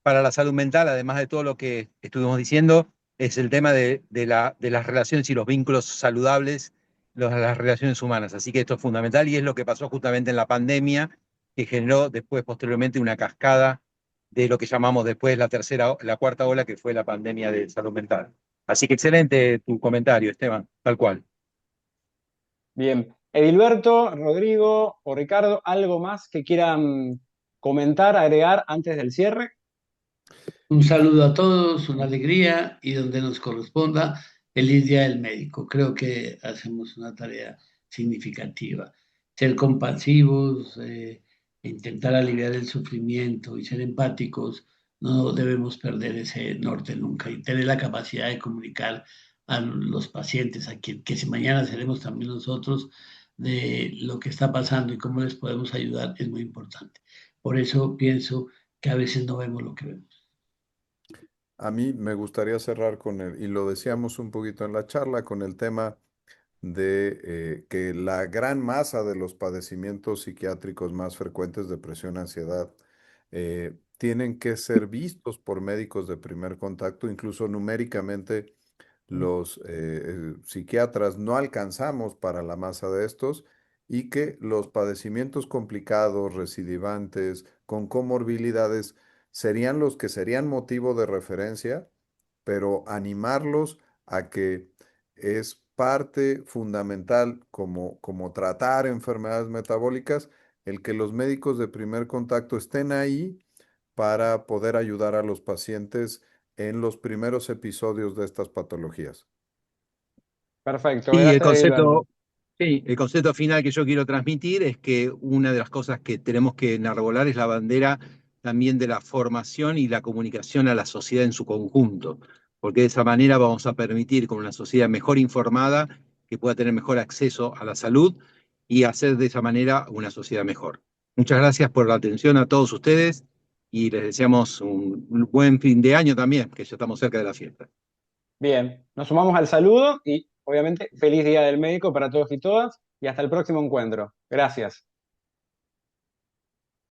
para la salud mental, además de todo lo que estuvimos diciendo, es el tema de las relaciones y los vínculos saludables, las relaciones humanas. Así que esto es fundamental y es lo que pasó justamente en la pandemia, que generó después, posteriormente, una cascada de lo que llamamos después la cuarta ola, que fue la pandemia de salud mental. Así que excelente tu comentario, Esteban, tal cual. Bien, Edilberto, Rodrigo o Ricardo, ¿algo más que quieran comentar, agregar antes del cierre? Un saludo a todos, una alegría y donde nos corresponda, feliz Día del Médico. Creo que hacemos una tarea significativa. Ser compasivos, intentar aliviar el sufrimiento y ser empáticos, no debemos perder ese norte nunca y tener la capacidad de comunicar a los pacientes, a quien que si mañana seremos también nosotros, de lo que está pasando y cómo les podemos ayudar es muy importante. Por eso pienso que a veces no vemos lo que vemos. A mí me gustaría cerrar con el, y lo decíamos un poquito en la charla, con el tema de que la gran masa de los padecimientos psiquiátricos más frecuentes, depresión, ansiedad, tienen que ser vistos por médicos de primer contacto, incluso numéricamente los psiquiatras no alcanzamos para la masa de estos y que los padecimientos complicados, recidivantes, con comorbilidades, serían los que serían motivo de referencia, pero animarlos a que es parte fundamental como tratar enfermedades metabólicas, el que los médicos de primer contacto estén ahí para poder ayudar a los pacientes en los primeros episodios de estas patologías. Perfecto, Y el gracias, Gilberto. sí, el concepto final que yo quiero transmitir es que una de las cosas que tenemos que enarbolar es la bandera también de la formación y la comunicación a la sociedad en su conjunto, porque de esa manera vamos a permitir con una sociedad mejor informada que pueda tener mejor acceso a la salud y hacer de esa manera una sociedad mejor. Muchas gracias por la atención a todos ustedes y les deseamos un buen fin de año también, que ya estamos cerca de la fiesta. Bien, nos sumamos al saludo y obviamente feliz Día del Médico para todos y todas y hasta el próximo encuentro. Gracias.